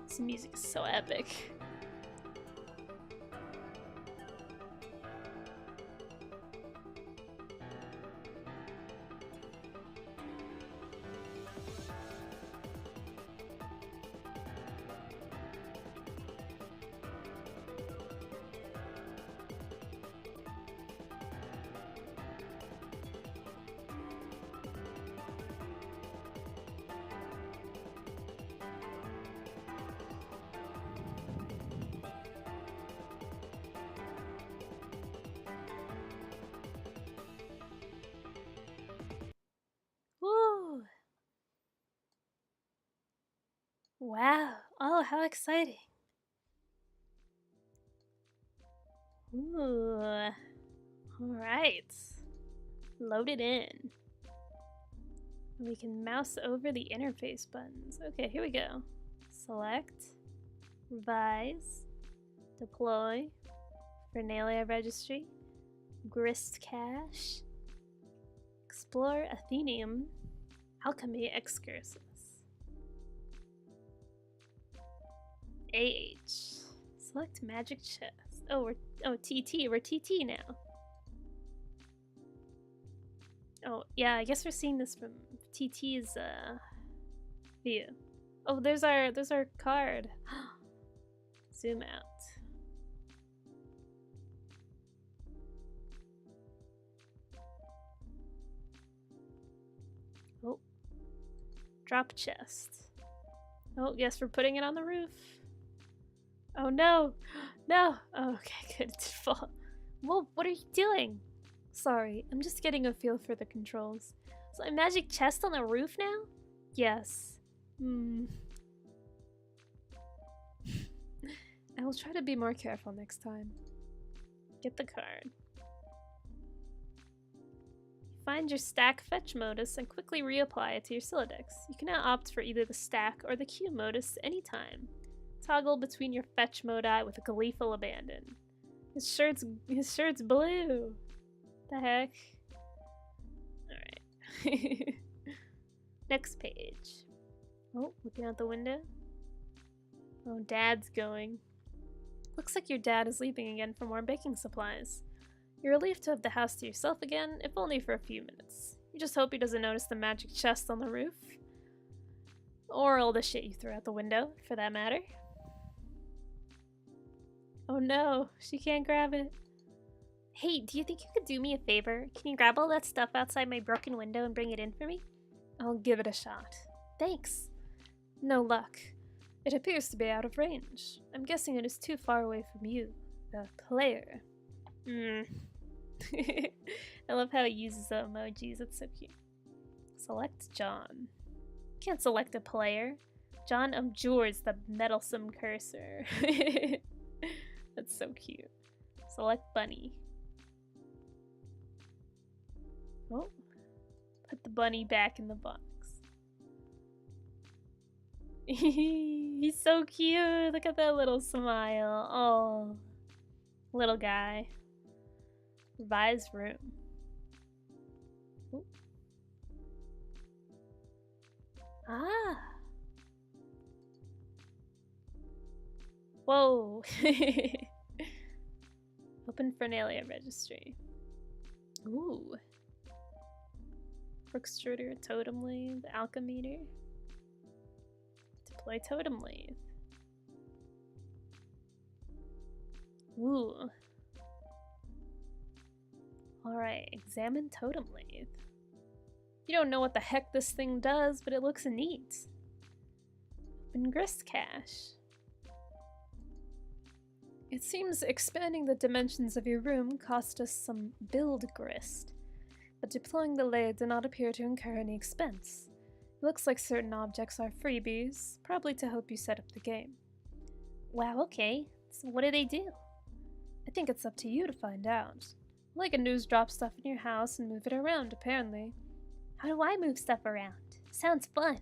This music is so epic. Woo! Wow. Oh, how exciting. Ooh. Alright. Load it in. We can mouse over the interface buttons. Okay, here we go. Select, revise, deploy, Vernalia registry, grist cache, explore Athenium, alchemy excursus. AH. Select magic chest. Oh, TT. We're TT now. Oh, yeah, I guess we're seeing this from TT's view. Oh, there's our card. Zoom out. Oh. Drop chest. Oh, yes, we're putting it on the roof. Oh no! No! Oh, okay, good. It did fall. Whoa, what are you doing? Sorry, I'm just getting a feel for the controls. So a magic chest on the roof now? Yes. I will try to be more careful next time. Get the card. Find your stack fetch modus and quickly reapply it to your Sylladex. You can now opt for either the stack or the queue modus anytime. Toggle between your fetch modi with gleeful abandon. His shirt's blue. The heck? Alright. Next page. Oh, looking out the window. Oh, Dad's going. Looks like your dad is leaving again for more baking supplies. You're relieved to have the house to yourself again, if only for a few minutes. You just hope he doesn't notice the magic chest on the roof. Or all the shit you threw out the window, for that matter. Oh no, she can't grab it. Hey, do you think you could do me a favor? Can you grab all that stuff outside my broken window and bring it in for me? I'll give it a shot. Thanks. No luck. It appears to be out of range. I'm guessing it is too far away from you, the player. I love how he uses the emojis, it's so cute. Select John. Can't select a player. John abjures the meddlesome cursor. That's so cute. Select Bunny. Oh, put the bunny back in the box. He's so cute. Look at that little smile. Oh, little guy. Revise room. Ooh. Ah. Whoa. Open Fernalia registry. Ooh. Extruder, totem lathe, alchemeter. Deploy totem lathe. Ooh. Alright, examine totem lathe. You don't know what the heck this thing does, but it looks neat. Open grist cache. It seems expanding the dimensions of your room cost us some build grist, but deploying the lathe did not appear to incur any expense. It looks like certain objects are freebies, probably to help you set up the game. Wow, okay. So what do they do? I think it's up to you to find out. Like a news, drop stuff in your house and move it around, apparently. How do I move stuff around? Sounds fun.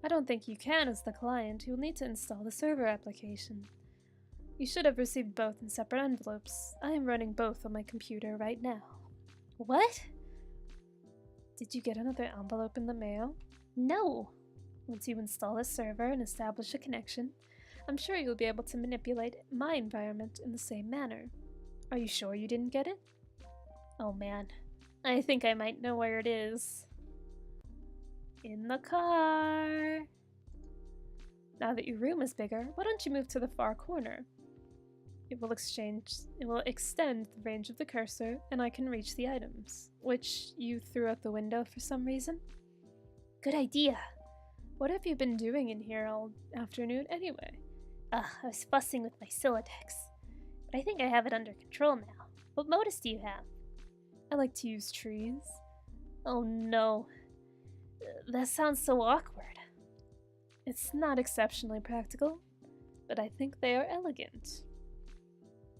I don't think you can as the client. You'll need to install the server application. You should have received both in separate envelopes. I am running both on my computer right now. What? Did you get another envelope in the mail? No. Once you install the server and establish a connection, I'm sure you'll be able to manipulate my environment in the same manner. Are you sure you didn't get it? Oh man, I think I might know where it is. In the car. Now that your room is bigger, why don't you move to the far corner? It will extend the range of the cursor, and I can reach the items, which you threw out the window for some reason. Good idea. What have you been doing in here all afternoon anyway? I was fussing with my Sylladex, but I think I have it under control now. What modus do you have? I like to use trees. Oh no. That sounds so awkward. It's not exceptionally practical, but I think they are elegant.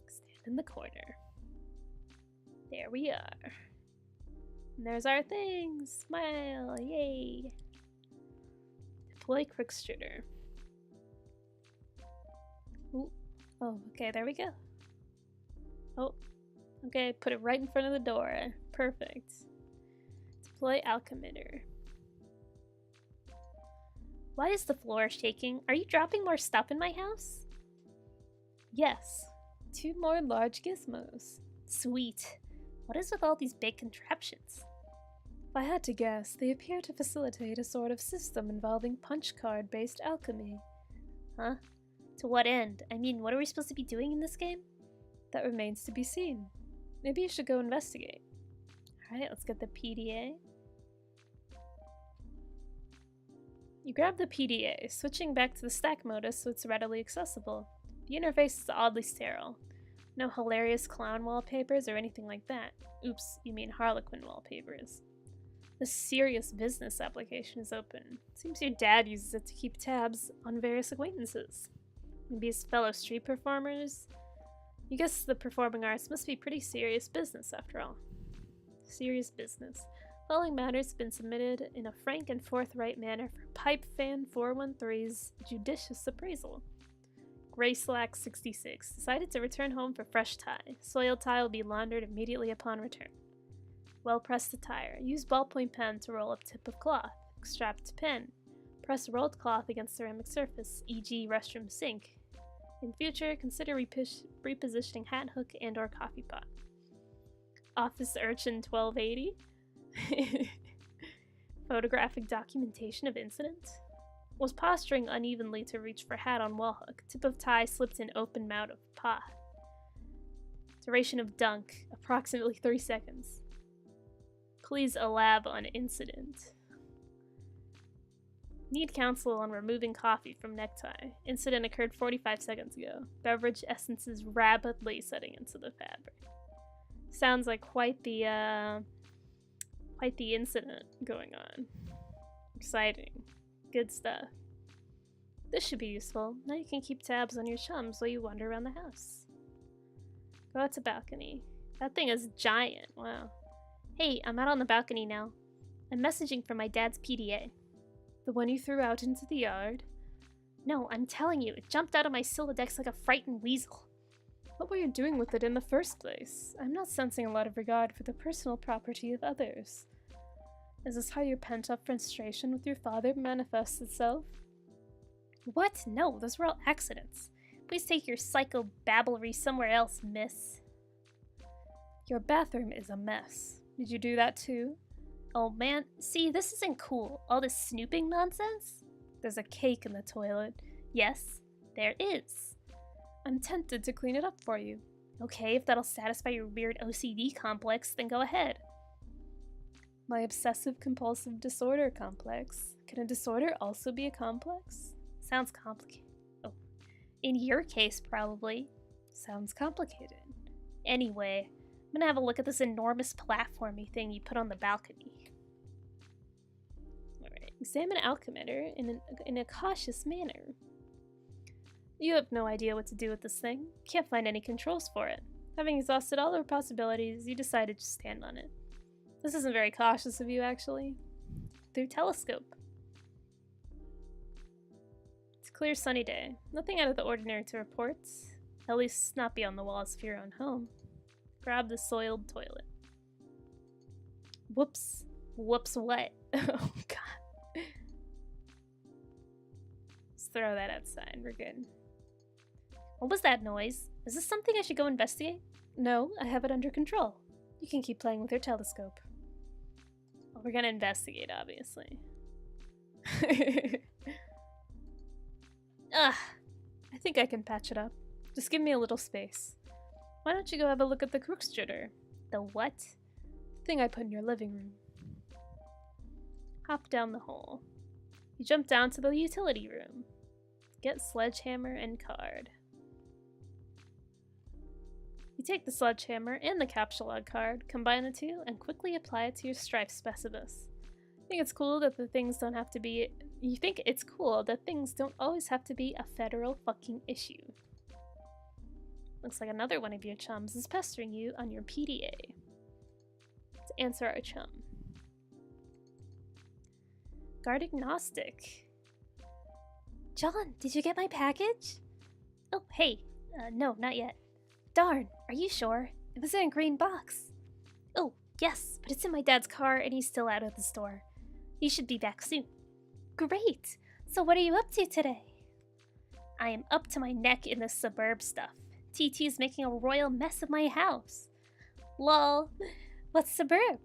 Stand in the corner. There we are. And there's our thing. Smile. Yay. Deploy quick extruder. Ooh. Oh, okay, there we go. Oh, okay, put it right in front of the door. Perfect. Deploy alchemitter. Why is the floor shaking? Are you dropping more stuff in my house? Yes. 2 more large gizmos. Sweet. What is with all these big contraptions? If I had to guess, they appear to facilitate a sort of system involving punch card-based alchemy. Huh? To what end? I mean, what are we supposed to be doing in this game? That remains to be seen. Maybe you should go investigate. Alright, let's get the PDA. You grab the PDA, switching back to the stack modus so it's readily accessible. The interface is oddly sterile. No hilarious clown wallpapers or anything like that. Oops, you mean Harlequin wallpapers. The serious business application is open. Seems your dad uses it to keep tabs on various acquaintances. Maybe his fellow street performers? You guess the performing arts must be pretty serious business after all. Serious business. Following matters have been submitted in a frank and forthright manner for Pipe Fan 413's judicious appraisal. Grayslack 66 decided to return home for fresh tie. Soiled tie will be laundered immediately upon return. Well-pressed attire. Use ballpoint pen to roll up tip of cloth. Extract pen. Press rolled cloth against ceramic surface, e.g. restroom sink. In future, consider repositioning hat hook and or coffee pot. Office Urchin 1280. Photographic documentation of incident. Was posturing unevenly to reach for hat on wall hook. Tip of tie slipped in open mouth of pot. Duration of dunk, approximately 3 seconds. Please elab on incident. Need counsel on removing coffee from necktie. Incident occurred 45 seconds ago. Beverage essences rapidly setting into the fabric. Sounds like quite the incident going on. Exciting. Good stuff. This should be useful. Now you can keep tabs on your chums while you wander around the house. Go out to balcony. That thing is giant. Wow. Hey, I'm out on the balcony now. I'm messaging from my dad's PDA. The one you threw out into the yard? No, I'm telling you, it jumped out of my Silodex like a frightened weasel. What were you doing with it in the first place? I'm not sensing a lot of regard for the personal property of others. Is this how your pent-up frustration with your father manifests itself? What? No, those were all accidents. Please take your psycho-babblery somewhere else, miss. Your bathroom is a mess. Did you do that too? Oh man, see, this isn't cool. All this snooping nonsense? There's a cake in the toilet. Yes, there is. I'm tempted to clean it up for you. Okay, if that'll satisfy your weird OCD complex, then go ahead. My obsessive-compulsive disorder complex. Can a disorder also be a complex? Sounds complicated. Oh, in your case, probably. Sounds complicated. Anyway, I'm gonna have a look at this enormous platformy thing you put on the balcony. Alright, examine alchemitter in a cautious manner. You have no idea what to do with this thing. Can't find any controls for it. Having exhausted all other possibilities, you decided to stand on it. This isn't very cautious of you, actually. Through telescope. It's a clear sunny day. Nothing out of the ordinary to report. At least not beyond the walls of your own home. Grab the soiled toilet. Whoops. Whoops what? Oh god. Let's throw that outside. We're good. What was that noise? Is this something I should go investigate? No, I have it under control. You can keep playing with your telescope. Well, we're gonna investigate, obviously. I think I can patch it up. Just give me a little space. Why don't you go have a look at the Crookstruder? The what? The thing I put in your living room. Hop down the hole. You jump down to the utility room. Get sledgehammer and card. You take the sledgehammer and the capsulog card, combine the two, and quickly apply it to your strife specibus. You think it's cool that things don't always have to be a federal fucking issue. Looks like another one of your chums is pestering you on your PDA. Let's answer our chum. Guard agnostic. John, did you get my package? Oh, hey. No, not yet. Darn, are you sure? It was in a green box. Oh, yes, but it's in my dad's car and he's still out of the store. He should be back soon. Great! So what are you up to today? I am up to my neck in this suburb stuff. TT is making a royal mess of my house. Lol. What's suburb?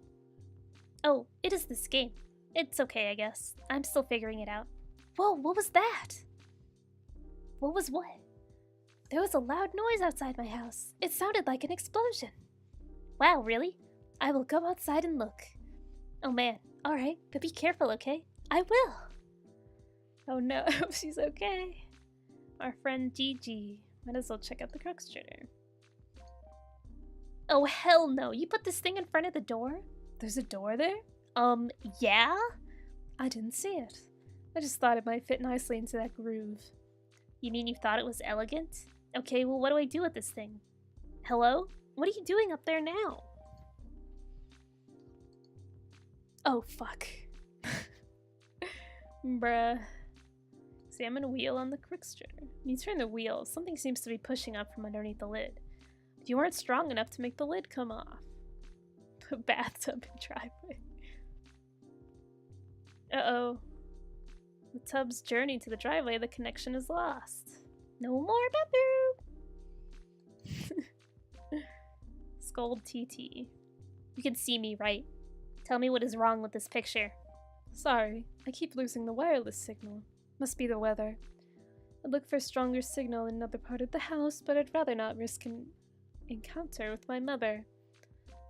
Oh, it is this game. It's okay, I guess. I'm still figuring it out. Whoa, what was that? What was what? There was a loud noise outside my house. It sounded like an explosion. Wow, really? I will go outside and look. Oh man, alright, but be careful, okay? I will! Oh no, I hope she's okay. Our friend Gigi. Might as well check out the Crookstruder. Oh, hell no. You put this thing in front of the door? There's a door there? Yeah? I didn't see it. I just thought it might fit nicely into that groove. You mean you thought it was elegant? Okay, well, what do I do with this thing? Hello? What are you doing up there now? Oh, fuck. Bruh. Examine wheel on the quickstritter. When you turn the wheel, something seems to be pushing up from underneath the lid. But you weren't strong enough to make the lid come off. The bathtub and driveway. Uh-oh. The tub's journey to the driveway, the connection is lost. No more bathroom! Scold TT. You can see me, right? Tell me what is wrong with this picture. Sorry, I keep losing the wireless signal. Must be the weather. I'd look for a stronger signal in another part of the house, but I'd rather not risk an encounter with my mother.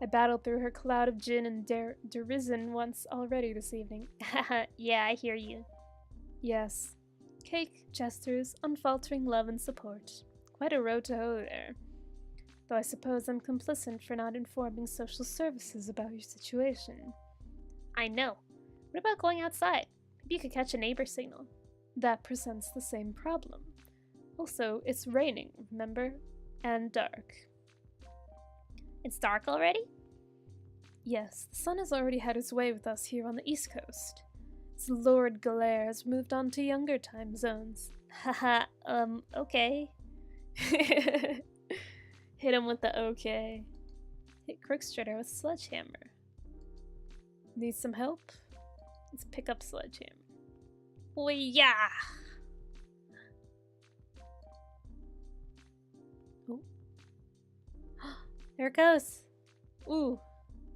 I battled through her cloud of gin and derision once already this evening. Yeah, I hear you. Yes. Cake, gestures, unfaltering love and support. Quite a road to hoe there. Though I suppose I'm complicit for not informing social services about your situation. I know. What about going outside? Maybe you could catch a neighbor signal. That presents the same problem. Also, it's raining, remember? And dark. It's dark already? Yes, the sun has already had its way with us here on the East Coast. Its lurid glare has moved on to younger time zones. Haha, okay. Hit him with the okay. Hit Quickstritter with sledgehammer. Need some help? Let's pick up sledgehammer. Oh yeah! Oh. There it goes. Ooh,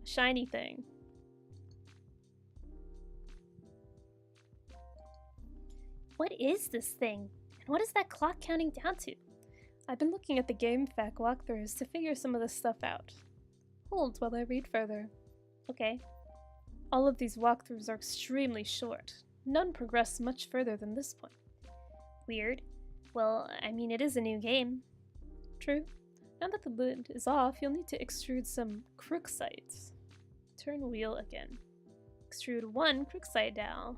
a shiny thing. What is this thing? And what is that clock counting down to? I've been looking at the GameFAQ walkthroughs to figure some of this stuff out. Hold while I read further. Okay. All of these walkthroughs are extremely short. None progress much further than this point. Weird. Well, I mean, it is a new game. True. Now that the lid is off, you'll need to extrude some crooksites. Turn wheel again. Extrude one crooksite dowel.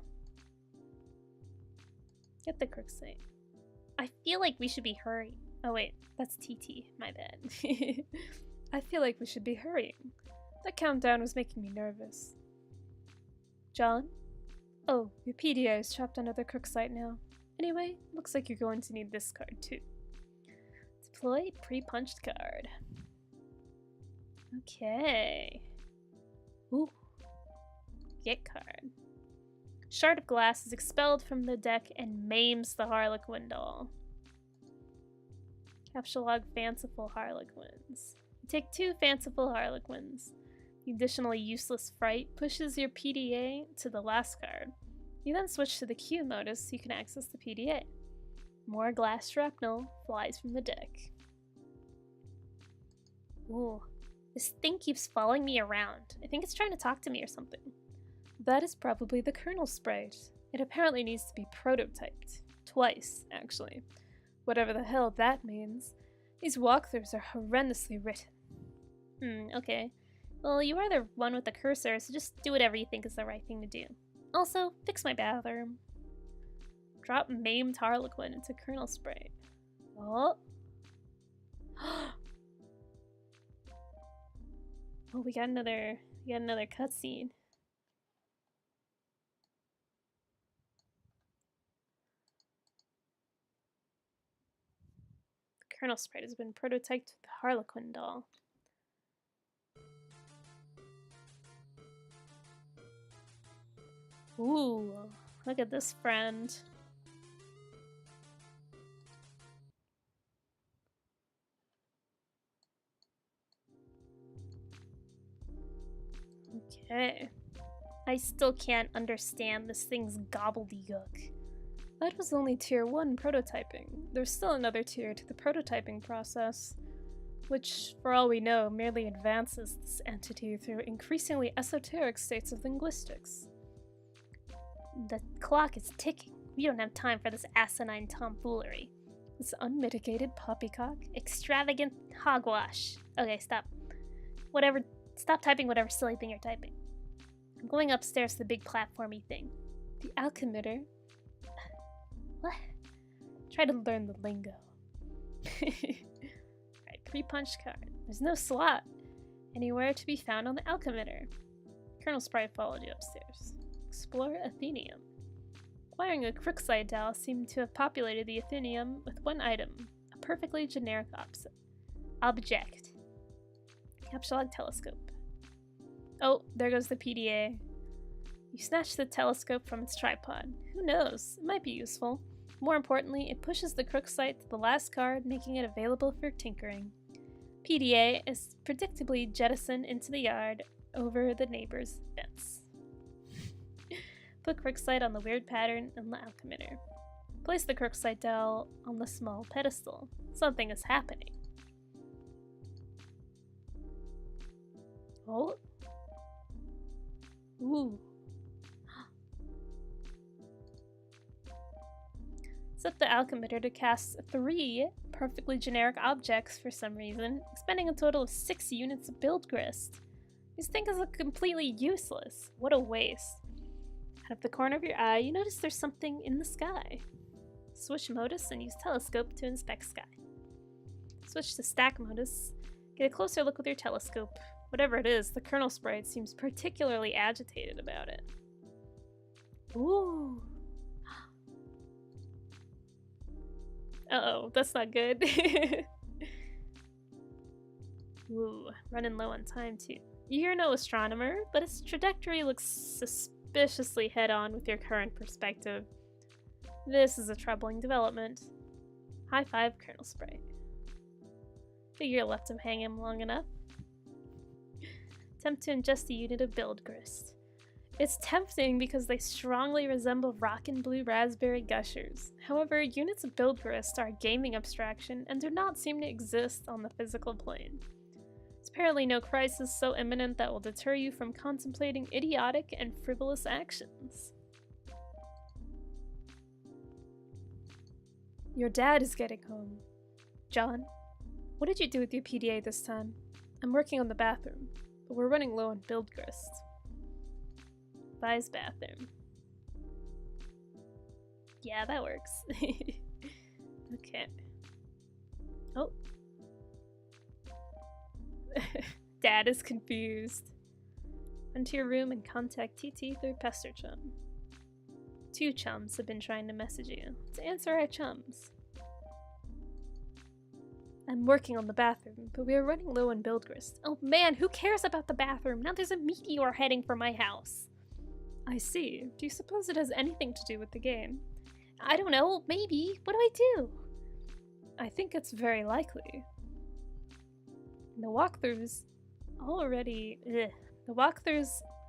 Get the crooksite. I feel like we should be hurrying. Oh wait, that's TT. My bad. I feel like we should be hurrying. That countdown was making me nervous. John? Oh, your PDA is trapped under the crooksite now. Anyway, looks like you're going to need this card too. Deploy pre-punched card. Okay. Ooh. Get card. Shard of glass is expelled from the deck and maims the Harlequin doll. Capture log fanciful Harlequins. You take 2 fanciful Harlequins. The additionally useless fright pushes your PDA to the last card. You then switch to the Q modus so you can access the PDA. More glass shrapnel flies from the deck. Ooh, this thing keeps following me around. I think it's trying to talk to me or something. That is probably the kernel sprite. It apparently needs to be prototyped. Twice, actually. Whatever the hell that means. These walkthroughs are horrendously written. Okay. Well, you are the one with the cursor, so just do whatever you think is the right thing to do. Also, fix my bathroom. Drop maimed Harlequin into kernel sprite. Oh. Oh, we got another cutscene. The kernel sprite has been prototyped with the Harlequin doll. Ooh, look at this friend. Okay. I still can't understand this thing's gobbledygook. That was only tier 1 prototyping. There's still another tier to the prototyping process, which, for all we know, merely advances this entity through increasingly esoteric states of linguistics. The clock is ticking. We don't have time for this asinine tomfoolery. This unmitigated poppycock. Extravagant hogwash. Okay, stop. Whatever. Stop typing whatever silly thing you're typing. I'm going upstairs to the big platformy thing. The alchemitter? What? Try to learn the lingo. Alright, pre-punch card. There's no slot anywhere to be found on the alchemitter. Colonel Sprite followed you upstairs. Explore Athenium. Acquiring a Crookside doll seemed to have populated the Athenium with one item, a perfectly generic object. Capsulog telescope. Oh, there goes the PDA. You snatch the telescope from its tripod. Who knows? It might be useful. More importantly, it pushes the Crookside to the last card, making it available for tinkering. PDA is predictably jettisoned into the yard over the neighbor's fence. Put Crookside on the weird pattern in the alchemitter. Place the Crookside doll on the small pedestal. Something is happening. Oh. Ooh. Set the alchemitter to cast 3 perfectly generic objects for some reason, expending a total of 6 units of build grist. These things look completely useless. What a waste. Out of the corner of your eye, you notice there's something in the sky. Switch modus and use telescope to inspect sky. Switch to stack modus. Get a closer look with your telescope. Whatever it is, the Colonel Sprite seems particularly agitated about it. Ooh. Uh-oh, that's not good. Ooh, running low on time too. You're no astronomer, but its trajectory looks suspiciously head-on with your current perspective. This is a troubling development. High five, Colonel Sprite. Figure left him hanging long enough. Attempt to ingest a unit of build grist. It's tempting because they strongly resemble rockin' blue raspberry gushers. However, units of build grist are a gaming abstraction and do not seem to exist on the physical plane. There's apparently no crisis so imminent that will deter you from contemplating idiotic and frivolous actions. Your dad is getting home. John, what did you do with your PDA this time? I'm working on the bathroom, but we're running low on build grist. Vi's bathroom. Yeah, that works. Okay. Oh. Dad is confused. Run to your room and contact TT through Pester Chum. 2 chums have been trying to message you. To answer our chums. I'm working on the bathroom, but we are running low on build grist. Oh man, who cares about the bathroom? Now there's a meteor heading for my house. I see. Do you suppose it has anything to do with the game? I don't know. Maybe. What do I do? I think it's very likely. The walkthroughs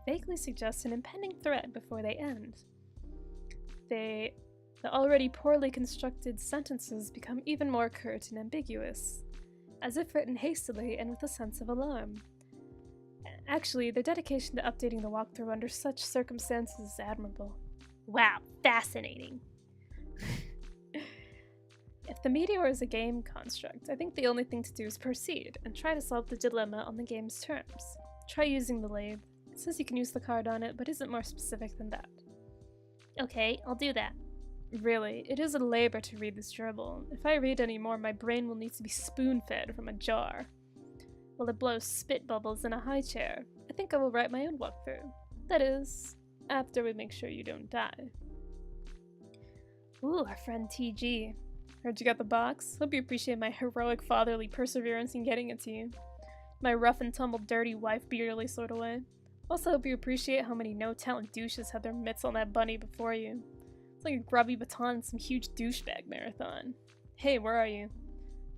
vaguely suggest an impending threat before they end. The already poorly constructed sentences become even more curt and ambiguous, as if written hastily and with a sense of alarm. Actually, their dedication to updating the walkthrough under such circumstances is admirable. Wow, fascinating. If the meteor is a game construct, I think the only thing to do is proceed and try to solve the dilemma on the game's terms. Try using the lathe. It says you can use the card on it, but isn't more specific than that. Okay, I'll do that. Really, it is a labor to read this gerbil. If I read any more, my brain will need to be spoon-fed from a jar. While it blows spit bubbles in a high chair, I think I will write my own walkthrough. That is, after we make sure you don't die. Ooh, our friend TG. Heard you got the box? Hope you appreciate my heroic fatherly perseverance in getting it to you. My rough and tumble dirty wife beaterly sort of way. Also hope you appreciate how many no-talent douches had their mitts on that bunny before you. It's like a grubby baton in some huge douchebag marathon. Hey, where are you?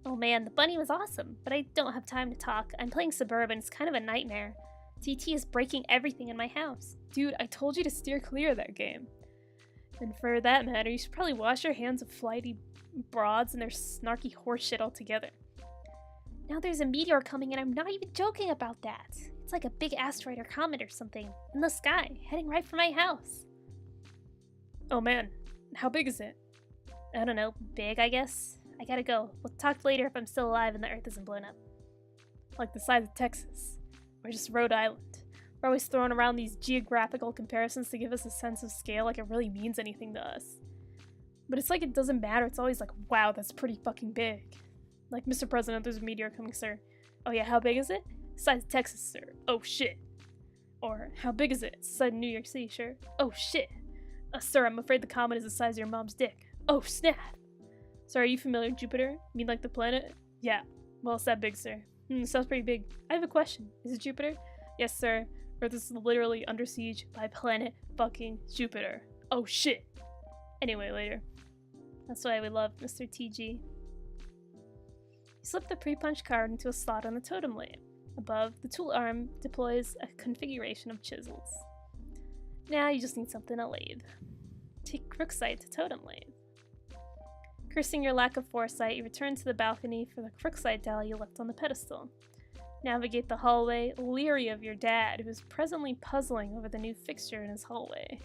Oh man, the bunny was awesome, but I don't have time to talk. I'm playing Suburban, it's kind of a nightmare. TT is breaking everything in my house. Dude, I told you to steer clear of that game. And for that matter, you should probably wash your hands of flighty broads and their snarky horseshit altogether. Now there's a meteor coming and I'm not even joking about that. It's like a big asteroid or comet or something in the sky, heading right for my house. Oh man, how big is it? I don't know, big I guess? I gotta go. We'll talk later if I'm still alive and the Earth isn't blown up. Like the size of Texas. or just Rhode Island. We're always throwing around these geographical comparisons to give us a sense of scale like it really means anything to us. But it's like it doesn't matter. It's always like, wow, that's pretty fucking big. Like, Mr. President, there's a meteor coming, sir. Oh yeah, how big is it? Size of Texas, sir. Oh shit. Or, how big is it? Size of New York City, sir. Oh shit. Sir, I'm afraid the comet is the size of your mom's dick. Oh snap. Sir, are you familiar with Jupiter? You mean like the planet? Yeah. Well, it's that big, sir. Sounds pretty big. I have a question. Is it Jupiter? Yes, sir. Earth is literally under siege by planet fucking Jupiter. Oh shit. Anyway, later. That's why we love Mr. TG. You slip the pre-punched card into a slot on the totem lathe. Above, the tool arm deploys a configuration of chisels. Now you just need something to lathe. Take Crookside to totem lathe. Cursing your lack of foresight, you return to the balcony for the Crookside doll you left on the pedestal. Navigate the hallway, leery of your dad, who is presently puzzling over the new fixture in his hallway.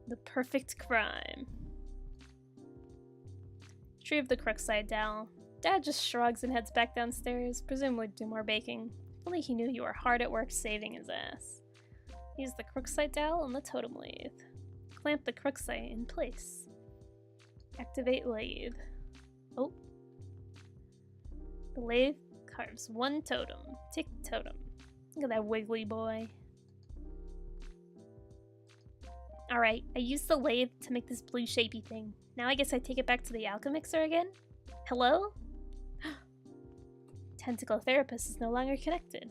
The perfect crime. Retrieve the Crookside doll. Dad just shrugs and heads back downstairs, presumably to do more baking. If only he knew you were hard at work saving his ass. Use the Crookside dowel on the totem lathe. Clamp the Crookside in place. Activate lathe. Oh. The lathe carves one totem. Tick totem. Look at that wiggly boy. Alright, I used the lathe to make this blue shapey thing. Now I guess I take it back to the alchemixer again? Hello? Tentacle therapist is no longer connected.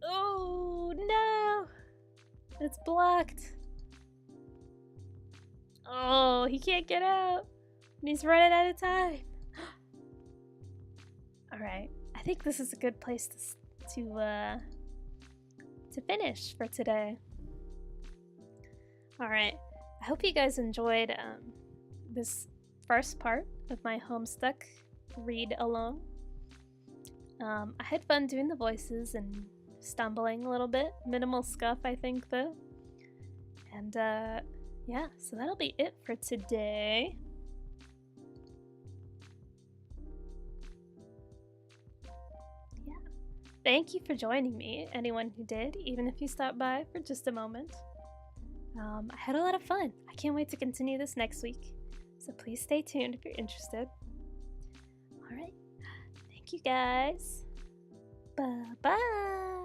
Oh no! It's blocked. Oh, he can't get out. And he's running out of time. Alright, I think this is a good place to finish for today. Alright, I hope you guys enjoyed this first part of my Homestuck read along. I had fun doing the voices and stumbling a little bit. Minimal scuff, I think, though. And yeah, so that'll be it for today. Yeah. Thank you for joining me, anyone who did, even if you stopped by for just a moment. I had a lot of fun. I can't wait to continue this next week. So please stay tuned if you're interested. Alright. Thank you guys. Bye-bye.